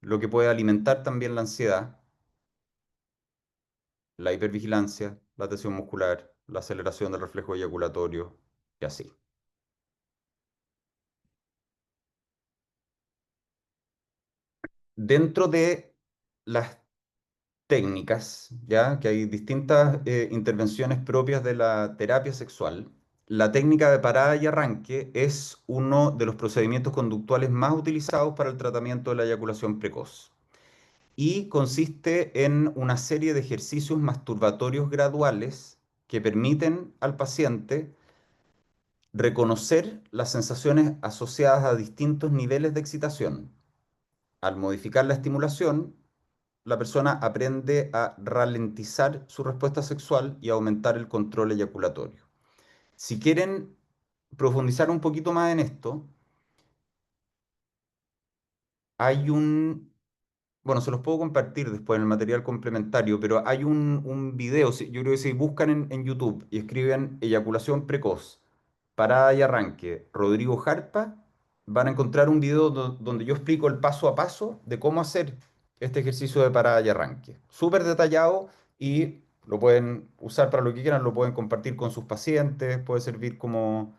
lo que puede alimentar también la ansiedad, la hipervigilancia, la tensión muscular, la aceleración del reflejo eyaculatorio y así. Dentro de las técnicas, ya que hay distintas intervenciones propias de la terapia sexual. La técnica de parada y arranque es uno de los procedimientos conductuales más utilizados para el tratamiento de la eyaculación precoz y consiste en una serie de ejercicios masturbatorios graduales que permiten al paciente reconocer las sensaciones asociadas a distintos niveles de excitación. Al modificar la estimulación, la persona aprende a ralentizar su respuesta sexual y aumentar el control eyaculatorio. Si quieren profundizar un poquito más en esto, hay un, bueno, se los puedo compartir después en el material complementario, pero hay un video, yo creo que si buscan en YouTube y escriben eyaculación precoz, parada y arranque, Rodrigo Jarpa, van a encontrar un video donde yo explico el paso a paso de cómo hacer este ejercicio de parada y arranque. Súper detallado y lo pueden usar para lo que quieran, lo pueden compartir con sus pacientes, puede servir como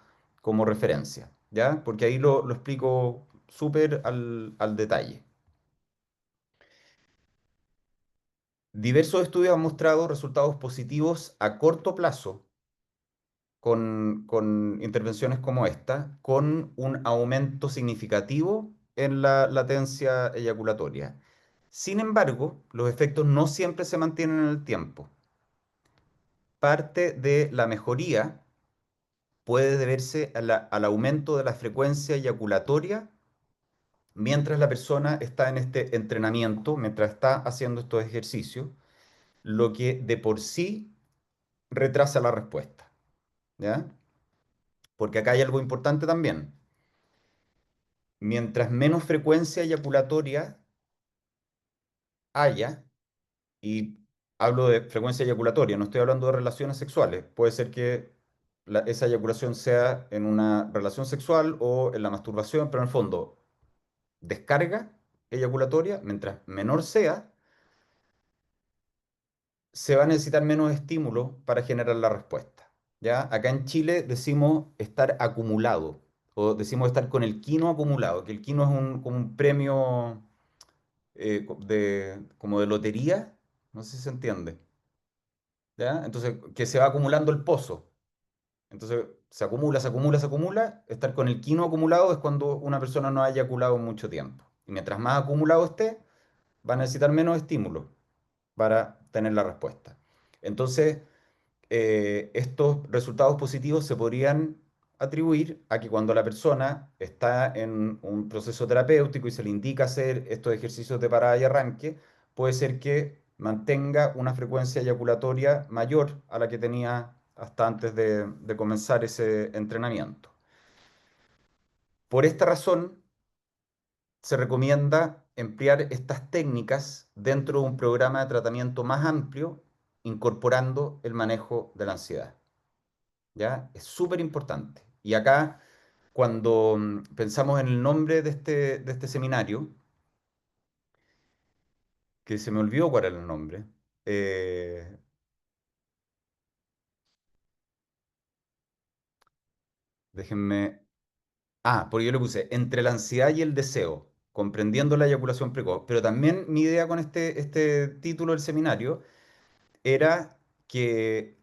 referencia, ¿ya? Porque ahí lo explico súper al detalle. Diversos estudios han mostrado resultados positivos a corto plazo con intervenciones como esta, con un aumento significativo en la latencia eyaculatoria. Sin embargo, los efectos no siempre se mantienen en el tiempo. Parte de la mejoría puede deberse al aumento de la frecuencia eyaculatoria mientras la persona está en este entrenamiento, mientras está haciendo estos ejercicios, lo que de por sí retrasa la respuesta, ¿ya? Porque acá hay algo importante también. Mientras menos frecuencia eyaculatoria haya, y hablo de frecuencia eyaculatoria, no estoy hablando de relaciones sexuales, puede ser que esa eyaculación sea en una relación sexual o en la masturbación, pero en el fondo, descarga eyaculatoria, mientras menor sea, se va a necesitar menos estímulo para generar la respuesta. ¿Ya? Acá en Chile decimos estar acumulado o decimos estar con el quino acumulado, que el quino es como un premio como de lotería, no sé si se entiende. ¿Ya? Entonces, que se va acumulando el pozo. Entonces, se acumula, se acumula, se acumula. Estar con el quino acumulado es cuando una persona no ha eyaculado en mucho tiempo. Y mientras más acumulado esté, va a necesitar menos estímulo para tener la respuesta. Entonces, estos resultados positivos se podrían atribuir a que cuando la persona está en un proceso terapéutico y se le indica hacer estos ejercicios de parada y arranque, puede ser que mantenga una frecuencia eyaculatoria mayor a la que tenía hasta antes de comenzar ese entrenamiento. Por esta razón, se recomienda emplear estas técnicas dentro de un programa de tratamiento más amplio, incorporando el manejo de la ansiedad. ¿Ya? Es súper importante. Y acá, cuando pensamos en el nombre de este seminario, que se me olvidó cuál era el nombre, eh, déjenme... Ah, porque yo le puse entre la ansiedad y el deseo, comprendiendo la eyaculación precoz. Pero también mi idea con este título del seminario era que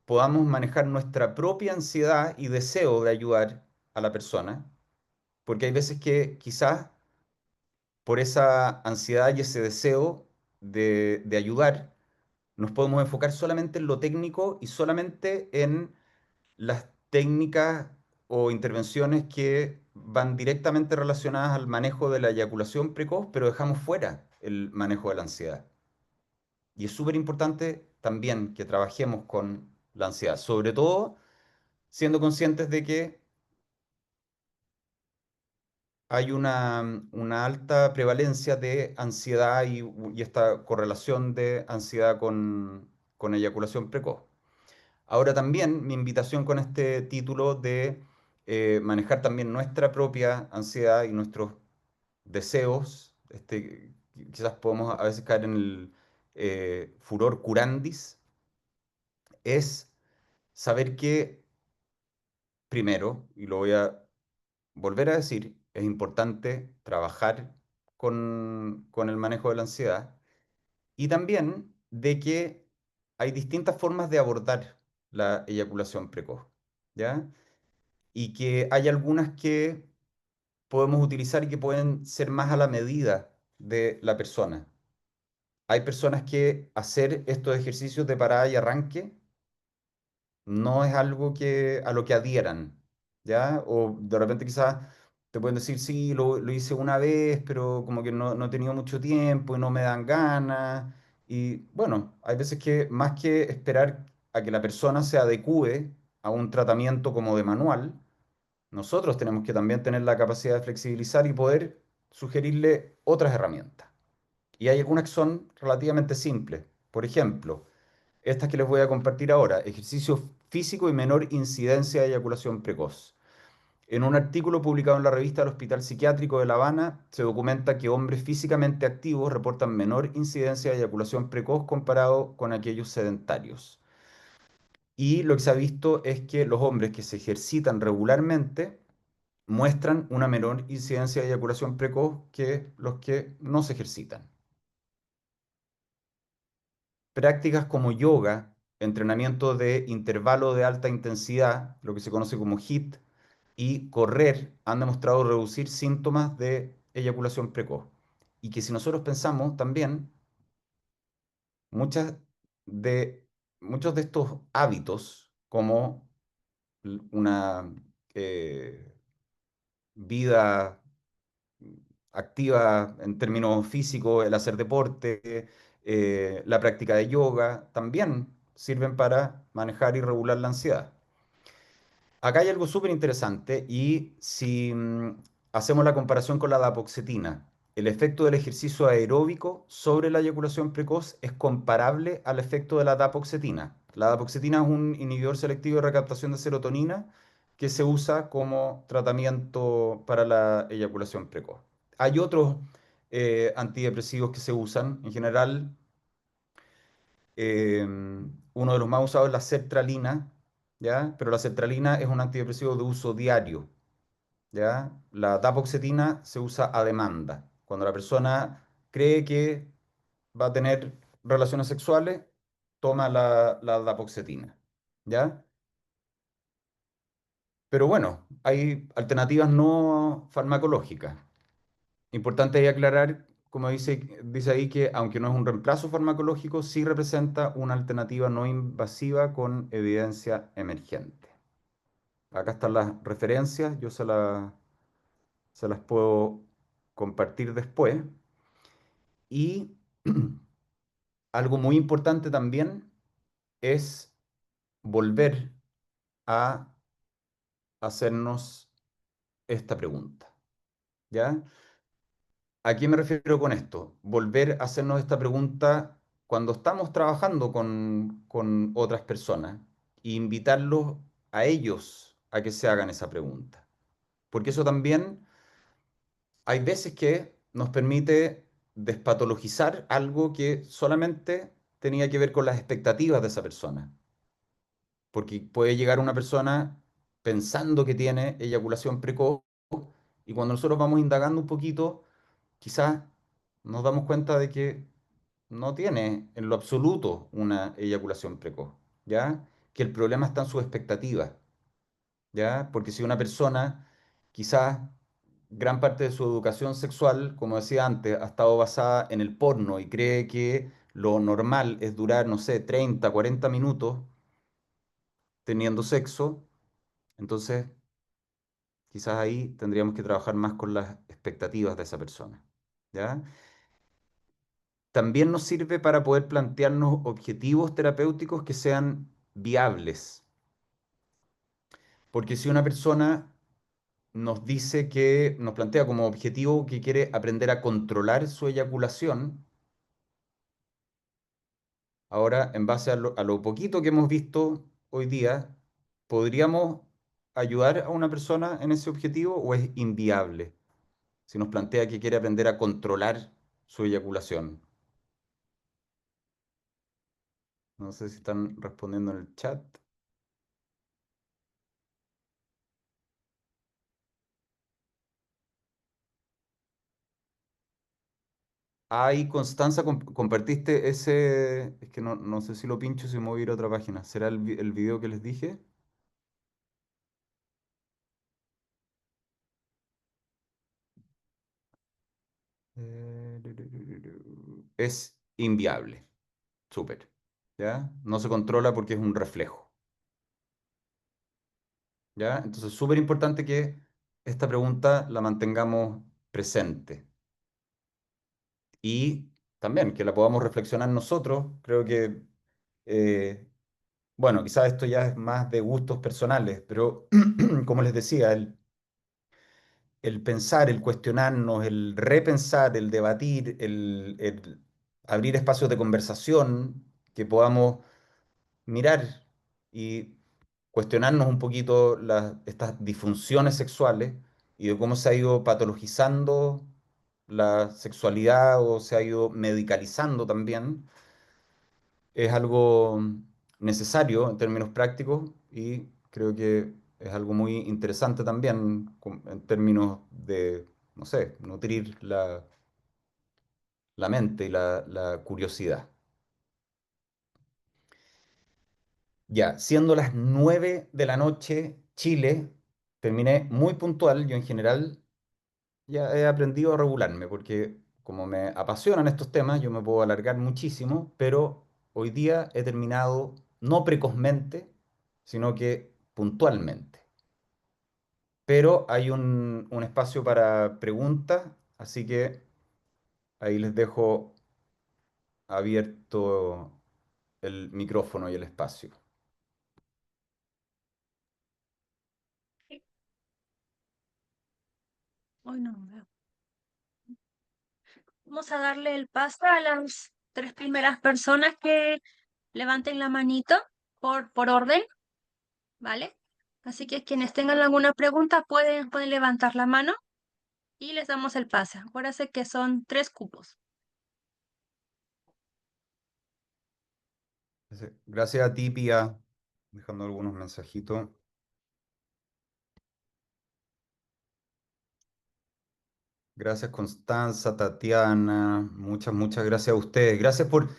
podamos manejar nuestra propia ansiedad y deseo de ayudar a la persona, porque hay veces que quizás por esa ansiedad y ese deseo de ayudar, nos podemos enfocar solamente en lo técnico y solamente en las técnicas o intervenciones que van directamente relacionadas al manejo de la eyaculación precoz, pero dejamos fuera el manejo de la ansiedad. Y es súper importante también que trabajemos con la ansiedad, sobre todo siendo conscientes de que hay una alta prevalencia de ansiedad y esta correlación de ansiedad con eyaculación precoz. Ahora también mi invitación con este título de manejar también nuestra propia ansiedad y nuestros deseos, quizás podemos a veces caer en el furor curandis, es saber que primero, y lo voy a volver a decir, es importante trabajar con el manejo de la ansiedad y también de que hay distintas formas de abordar la eyaculación precoz, ¿ya? Y que hay algunas que podemos utilizar y que pueden ser más a la medida de la persona. Hay personas que hacer estos ejercicios de parada y arranque no es algo a lo que adhieran, ¿ya? O de repente quizás te pueden decir, sí, lo hice una vez, pero como que no he tenido mucho tiempo y no me dan ganas. Y bueno, hay veces que más que esperar a que la persona se adecúe a un tratamiento como de manual, nosotros tenemos que también tener la capacidad de flexibilizar y poder sugerirle otras herramientas. Y hay algunas que son relativamente simples. Por ejemplo, estas que les voy a compartir ahora, ejercicio físico y menor incidencia de eyaculación precoz. En un artículo publicado en la revista del Hospital Psiquiátrico de La Habana, se documenta que hombres físicamente activos reportan menor incidencia de eyaculación precoz comparado con aquellos sedentarios. Y lo que se ha visto es que los hombres que se ejercitan regularmente muestran una menor incidencia de eyaculación precoz que los que no se ejercitan. Prácticas como yoga, entrenamiento de intervalo de alta intensidad, lo que se conoce como HIIT, y correr han demostrado reducir síntomas de eyaculación precoz. Y que si nosotros pensamos también, muchas de, muchos de estos hábitos, como una eh, vida activa en términos físicos, el hacer deporte, la práctica de yoga, también sirven para manejar y regular la ansiedad. Acá hay algo súper interesante y si hacemos la comparación con la dapoxetina, el efecto del ejercicio aeróbico sobre la eyaculación precoz es comparable al efecto de la dapoxetina. La dapoxetina es un inhibidor selectivo de recaptación de serotonina que se usa como tratamiento para la eyaculación precoz. Hay otros antidepresivos que se usan, en general uno de los más usados es la sertralina, ¿ya? Pero la sertralina es un antidepresivo de uso diario, ¿ya? La dapoxetina se usa a demanda. Cuando la persona cree que va a tener relaciones sexuales, toma la dapoxetina, ¿ya? Pero bueno, hay alternativas no farmacológicas. Importante ahí aclarar, como dice ahí, que aunque no es un reemplazo farmacológico, sí representa una alternativa no invasiva con evidencia emergente. Acá están las referencias, yo se las puedo compartir después. Y algo muy importante también es volver a hacernos esta pregunta, ¿ya? ¿A qué me refiero con esto? Volver a hacernos esta pregunta cuando estamos trabajando con otras personas e invitarlos a ellos a que se hagan esa pregunta. Porque eso también hay veces que nos permite despatologizar algo que solamente tenía que ver con las expectativas de esa persona. Porque puede llegar una persona pensando que tiene eyaculación precoz y cuando nosotros vamos indagando un poquito, quizás nos damos cuenta de que no tiene en lo absoluto una eyaculación precoz, ¿ya? Que el problema está en sus expectativas, ¿ya? Porque si una persona, quizás gran parte de su educación sexual, como decía antes, ha estado basada en el porno y cree que lo normal es durar, no sé, 30, 40 minutos teniendo sexo, entonces quizás ahí tendríamos que trabajar más con las expectativas de esa persona, ¿ya? También nos sirve para poder plantearnos objetivos terapéuticos que sean viables. Porque si una persona nos dice que nos plantea como objetivo que quiere aprender a controlar su eyaculación, ahora en base a lo poquito que hemos visto hoy día, ¿podríamos ayudar a una persona en ese objetivo o es inviable? Si nos plantea que quiere aprender a controlar su eyaculación. No sé si están respondiendo en el chat. Ahí, Constanza, compartiste ese. Es que no sé si lo pincho, si me voy a ir a otra página. ¿Será el video que les dije? Es inviable. Súper. ¿Ya? No se controla porque es un reflejo. ¿Ya? Entonces, súper importante que esta pregunta la mantengamos presente y también que la podamos reflexionar nosotros. Creo que, eh, bueno, quizás esto ya es más de gustos personales, pero como les decía, el pensar, el cuestionarnos, el repensar, el debatir, el abrir espacios de conversación que podamos mirar y cuestionarnos un poquito estas disfunciones sexuales y de cómo se ha ido patologizando la sexualidad o se ha ido medicalizando también, es algo necesario en términos prácticos y creo que es algo muy interesante también en términos de, no sé, nutrir la mente y la curiosidad. Ya, siendo las 9 de la noche, Chile, terminé muy puntual. Yo en general ya he aprendido a regularme porque como me apasionan estos temas, yo me puedo alargar muchísimo, pero hoy día he terminado no precozmente, sino que puntualmente. Pero hay un espacio para preguntas, así que ahí les dejo abierto el micrófono y el espacio. Hoy no veo. Vamos a darle el paso a las tres primeras personas que levanten la manito por orden, ¿vale? Así que quienes tengan alguna pregunta pueden levantar la mano y les damos el pase. Acuérdense que son tres cupos. Gracias a ti, Pía, dejando algunos mensajitos. Gracias, Constanza, Tatiana. Muchas gracias a ustedes. Gracias por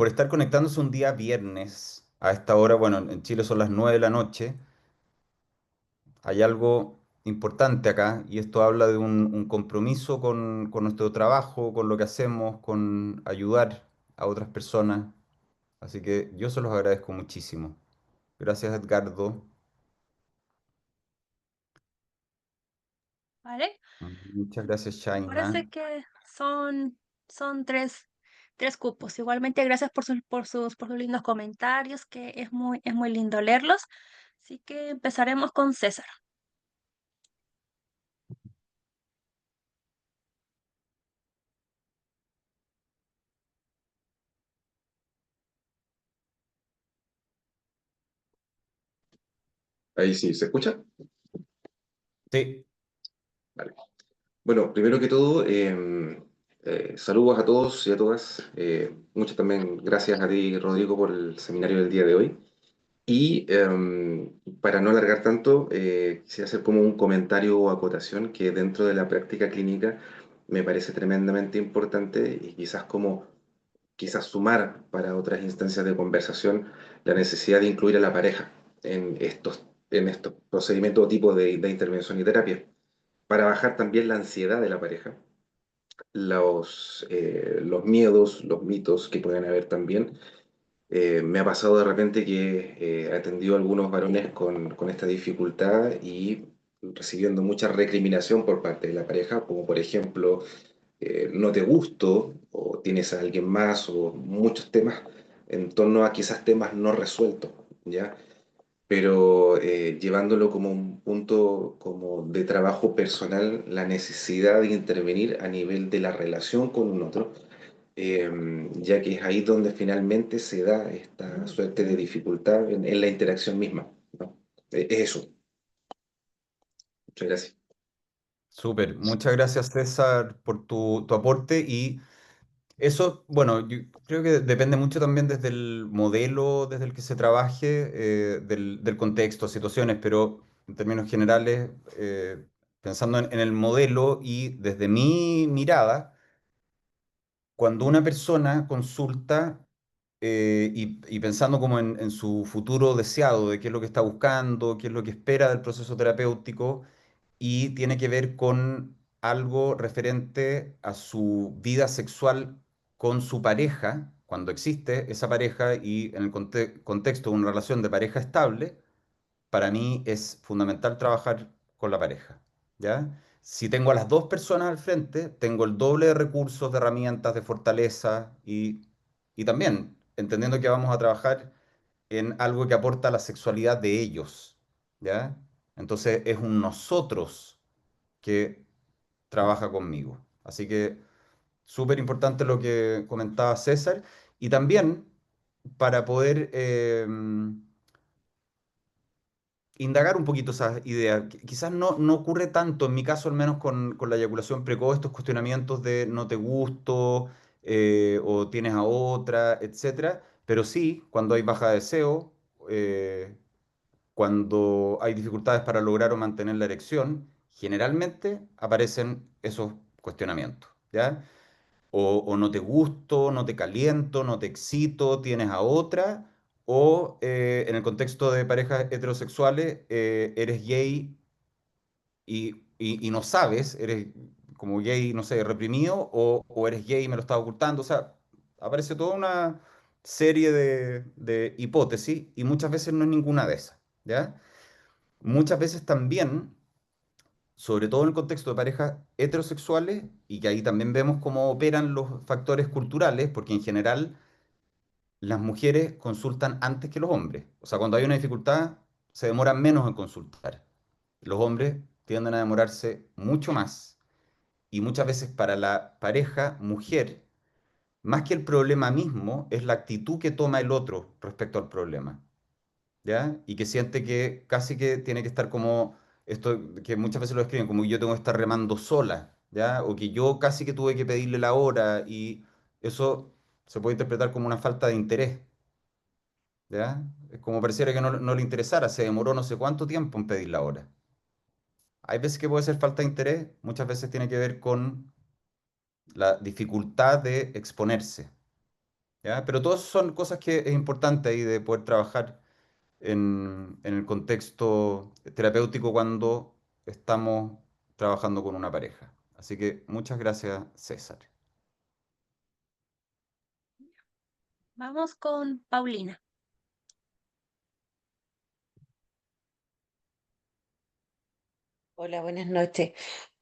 estar conectándose un día viernes a esta hora. Bueno, en Chile son las 9 de la noche. Hay algo importante acá y esto habla de un compromiso con nuestro trabajo, con lo que hacemos, con ayudar a otras personas. Así que yo se los agradezco muchísimo. Gracias, Edgardo. ¿Vale? Muchas gracias, Acuérdense Shaina. que son tres cupos. Igualmente, gracias por sus lindos comentarios, que es muy lindo leerlos. Así que empezaremos con César. Ahí sí, ¿se escucha? Sí, Vale. Bueno, primero que todo, saludos a todos y a todas. Muchas también gracias a ti, Rodrigo, por el seminario del día de hoy. Y para no alargar tanto, quisiera hacer como un comentario o acotación que dentro de la práctica clínica me parece tremendamente importante y quizás sumar para otras instancias de conversación la necesidad de incluir a la pareja en estos procedimientos o tipos de intervención y terapia para bajar también la ansiedad de la pareja, los miedos, los mitos que pueden haber también. Me ha pasado de repente que he atendido a algunos varones con esta dificultad y recibiendo mucha recriminación por parte de la pareja, como por ejemplo, no te gusto o tienes a alguien más o muchos temas en torno a quizás temas no resueltos, ¿ya? Pero llevándolo como un punto como de trabajo personal, la necesidad de intervenir a nivel de la relación con un otro, ya que es ahí donde finalmente se da esta suerte de dificultad en la interacción misma, ¿no? Es eso. Muchas gracias. súper. Muchas gracias, César, por tu aporte. Y eso, bueno, yo creo que depende mucho también desde el modelo desde el que se trabaje, del contexto, situaciones, pero en términos generales, pensando en el modelo y desde mi mirada, cuando una persona consulta y pensando como en su futuro deseado, de qué es lo que está buscando, qué es lo que espera del proceso terapéutico, y tiene que ver con algo referente a su vida sexual con su pareja, cuando existe esa pareja y en el contexto de una relación de pareja estable, para mí es fundamental trabajar con la pareja, ¿ya? Si tengo a las dos personas al frente, tengo el doble de recursos, de herramientas, de fortaleza y también entendiendo que vamos a trabajar en algo que aporta a la sexualidad de ellos, ¿ya? Entonces es un nosotros que trabaja conmigo. Así que súper importante lo que comentaba César. Y también para poder indagar un poquito esas ideas. Quizás no ocurre tanto, en mi caso al menos con la eyaculación precoz, estos cuestionamientos de no te gusto o tienes a otra, etcétera. Pero sí, cuando hay baja de deseo, eh, cuando hay dificultades para lograr o mantener la erección, generalmente aparecen esos cuestionamientos, ¿ya? O no te gusto, no te caliento, no te excito, tienes a otra, o en el contexto de parejas heterosexuales, eres gay y no sabes, eres como gay, no sé, reprimido, o eres gay y me lo estás ocultando, o sea, aparece toda una serie de hipótesis y muchas veces no es ninguna de esas, ¿ya? Muchas veces también sobre todo en el contexto de parejas heterosexuales, y que ahí también vemos cómo operan los factores culturales, porque en general las mujeres consultan antes que los hombres. O sea, cuando hay una dificultad, se demoran menos en consultar. Los hombres tienden a demorarse mucho más, y muchas veces para la pareja mujer, más que el problema mismo, es la actitud que toma el otro respecto al problema. ¿Ya? Y que siente que casi que tiene que estar como esto, que muchas veces lo escriben, como yo tengo que estar remando sola, ¿ya? O que yo casi que tuve que pedirle la hora y eso se puede interpretar como una falta de interés, ¿ya? Es como pareciera que no le interesara, se demoró no sé cuánto tiempo en pedir la hora. Hay veces que puede ser falta de interés, muchas veces tiene que ver con la dificultad de exponerse, ¿ya? Pero todas son cosas que es importante ahí de poder trabajar en el contexto terapéutico cuando estamos trabajando con una pareja. Así que muchas gracias, César. Vamos con Paulina. Hola, buenas noches.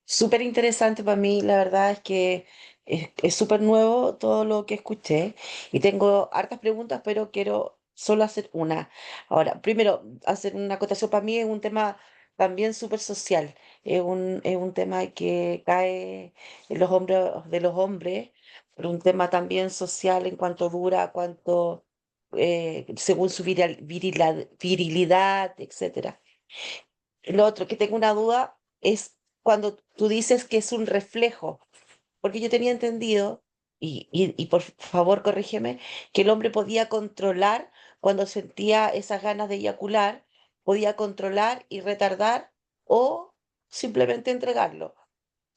Súper interesante para mí, la verdad es que es súper nuevo todo lo que escuché y tengo hartas preguntas, pero quiero solo hacer una. Ahora, primero, hacer una acotación para mí es un tema también súper social, es un tema que cae en los hombros de los hombres, pero un tema también social en cuanto dura, cuanto según su virilidad, etcétera. Lo otro que tengo una duda es cuando tú dices que es un reflejo, porque yo tenía entendido, y por favor corrígeme, que el hombre podía controlar cuando sentía esas ganas de eyacular, podía controlar y retardar o simplemente entregarlo.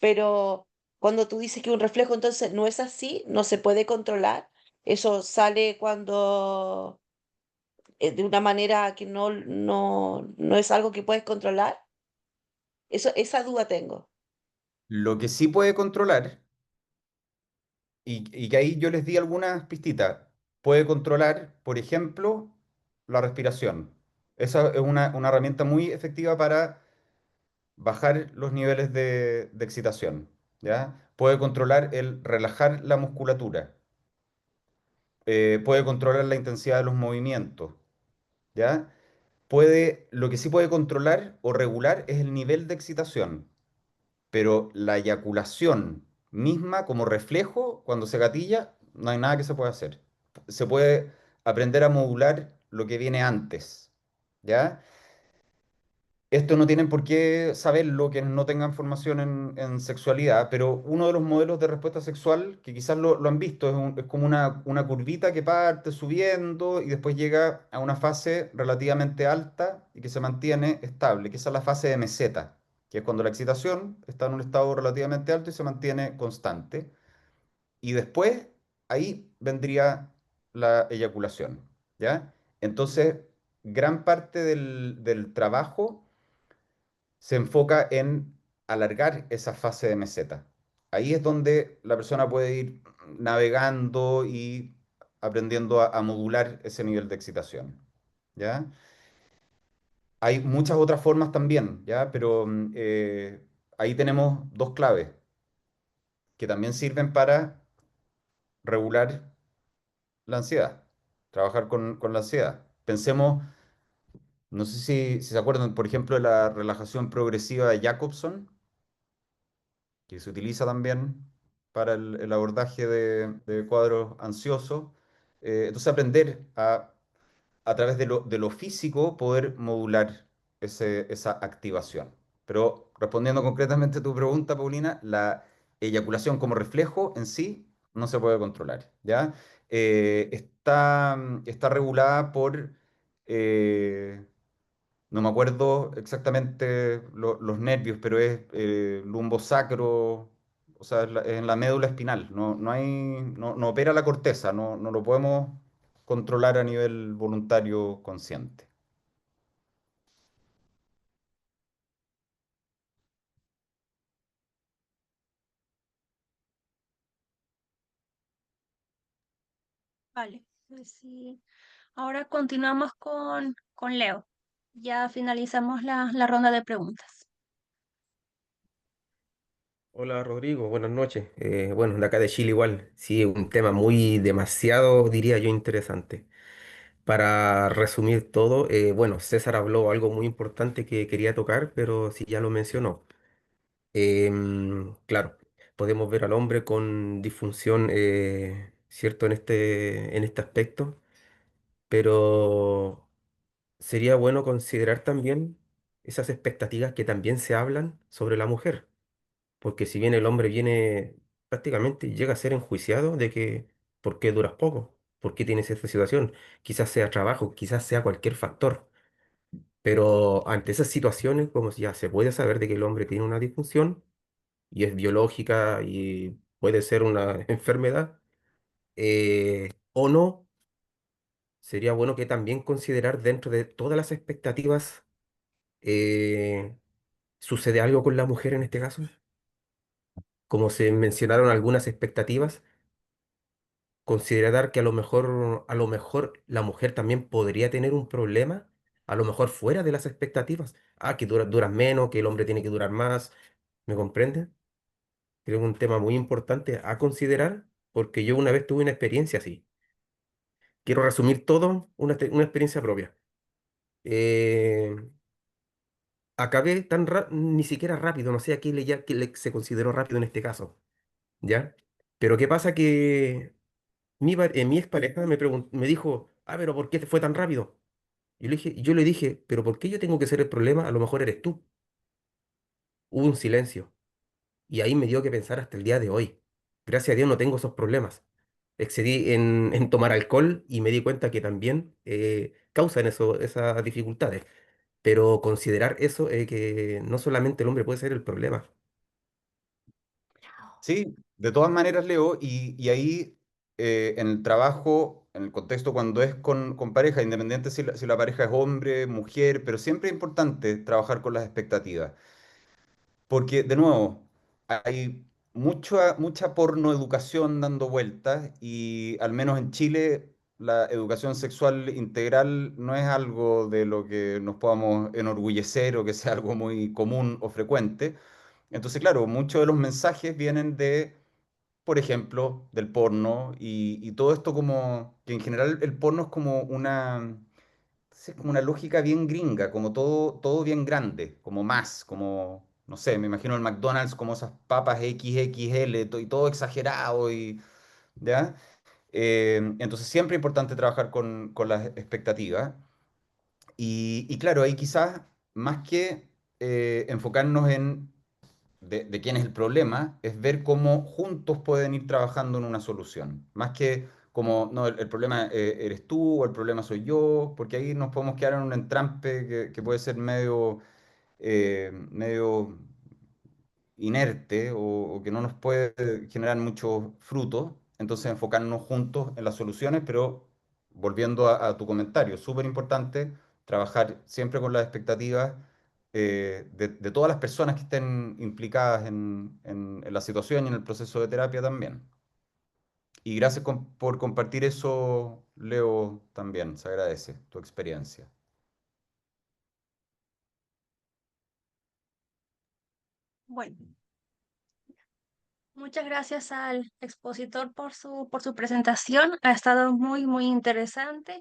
Pero cuando tú dices que un reflejo, entonces no es así, no se puede controlar. Eso sale cuando de una manera que no es algo que puedes controlar. Eso, esa duda tengo. Lo que sí puede controlar, y que ahí yo les di algunas pistitas, puede controlar, por ejemplo, la respiración. Esa es una herramienta muy efectiva para bajar los niveles de excitación, ¿ya? Puede controlar el relajar la musculatura, puede controlar la intensidad de los movimientos, ¿ya? Lo que sí puede controlar o regular es el nivel de excitación, pero la eyaculación misma como reflejo, cuando se gatilla, no hay nada que se pueda hacer. Se puede aprender a modular lo que viene antes, ¿ya? Esto no tienen por qué saberlo quienes no tengan formación en sexualidad, pero uno de los modelos de respuesta sexual, que quizás lo han visto, es como una curvita que parte subiendo y después llega a una fase relativamente alta y que se mantiene estable, que esa es la fase de meseta, que es cuando la excitación está en un estado relativamente alto y se mantiene constante. Y después ahí vendría la eyaculación, ¿ya? Entonces, gran parte del trabajo se enfoca en alargar esa fase de meseta. Ahí es donde la persona puede ir navegando y aprendiendo a modular ese nivel de excitación. ¿Ya? hay muchas otras formas también, ¿ya? Pero ahí tenemos dos claves que también sirven para regular la ansiedad, trabajar con la ansiedad. Pensemos, no sé si se acuerdan, por ejemplo, de la relajación progresiva de Jacobson, que se utiliza también para el abordaje de cuadros ansiosos. Entonces, aprender a través de lo físico, poder modular esa activación. Pero respondiendo concretamente a tu pregunta, Paulina, la eyaculación como reflejo en sí no se puede controlar, ¿ya? Está regulada por, no me acuerdo exactamente los nervios, pero es lumbosacro, o sea, es en la médula espinal. No opera la corteza, no lo podemos controlar a nivel voluntario consciente. Vale, pues sí. Ahora continuamos con Leo. Ya finalizamos la ronda de preguntas. Hola Rodrigo, buenas noches. Bueno, de acá de Chile igual, sí, un tema muy demasiado, diría yo, interesante. Para resumir todo, bueno, César habló algo muy importante que quería tocar, pero sí ya lo mencionó. Claro, podemos ver al hombre con disfunción, ¿cierto? En este aspecto, pero sería bueno considerar también esas expectativas que también se hablan sobre la mujer. Porque si bien el hombre viene prácticamente llega a ser enjuiciado de que ¿por qué duras poco? ¿Por qué tienes esta situación? Quizás sea trabajo, quizás sea cualquier factor. Pero ante esas situaciones, como ya se puede saber de que el hombre tiene una disfunción y es biológica y puede ser una enfermedad, o no, sería bueno que también considerar dentro de todas las expectativas, eh, ¿sucede algo con la mujer en este caso? Como se mencionaron algunas expectativas, considerar que a lo mejor la mujer también podría tener un problema, a lo mejor fuera de las expectativas. Ah, que duras menos, que el hombre tiene que durar más. ¿Me comprende? Creo que es un tema muy importante a considerar porque yo una vez tuve una experiencia así. Quiero resumir todo, una experiencia propia. Eh, Acabé ni siquiera rápido, no sé a qué se consideró rápido en este caso, ¿ya? Pero ¿qué pasa? Que mi expareja me dijo, ah, pero ¿por qué te fue tan rápido? Yo le dije, pero ¿por qué yo tengo que ser el problema? A lo mejor eres tú. Hubo un silencio. Y ahí me dio que pensar hasta el día de hoy. Gracias a Dios no tengo esos problemas. Excedí en tomar alcohol y me di cuenta que también causan esas dificultades. Pero considerar eso, que no solamente el hombre puede ser el problema. Sí, de todas maneras, Leo, y ahí en el trabajo, en el contexto cuando es con pareja, independiente si la pareja es hombre, mujer, pero siempre es importante trabajar con las expectativas. Porque, de nuevo, hay mucha pornoeducación dando vueltas y al menos en Chile la educación sexual integral no es algo de lo que nos podamos enorgullecer o que sea algo muy común o frecuente. Entonces, claro, muchos de los mensajes vienen de, por ejemplo, del porno y todo esto como que en general el porno es como es como una lógica bien gringa, como todo bien grande, como más, como, no sé, me imagino el McDonald's como esas papas XXL y todo exagerado y, ¿ya? Entonces siempre es importante trabajar con las expectativas y claro, ahí quizás más que enfocarnos en de quién es el problema, es ver cómo juntos pueden ir trabajando en una solución. Más que como, no, el problema eres tú o el problema soy yo, porque ahí nos podemos quedar en un entrampe que puede ser medio inerte o que no nos puede generar muchos frutos. Entonces enfocarnos juntos en las soluciones, pero volviendo a tu comentario, súper importante trabajar siempre con las expectativas de todas las personas que estén implicadas en la situación y en el proceso de terapia también. Y gracias por compartir eso, Leo, también. Se agradece tu experiencia. Bueno, muchas gracias al expositor por su presentación. Ha estado muy, muy interesante.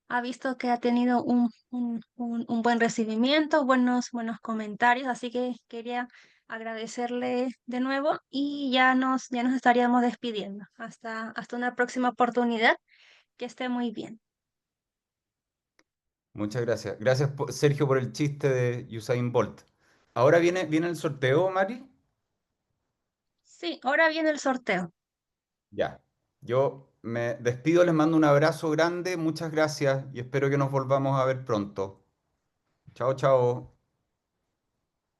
Ha visto que ha tenido un buen recibimiento, buenos comentarios, así que quería agradecerle de nuevo y ya nos estaríamos despidiendo. Hasta una próxima oportunidad. Que esté muy bien. Muchas gracias. Gracias, Sergio, por el chiste de Usain Bolt. Ahora viene el sorteo, Mari. Sí, ahora viene el sorteo. Ya. Yo me despido, les mando un abrazo grande, muchas gracias y espero que nos volvamos a ver pronto. Chao, chao.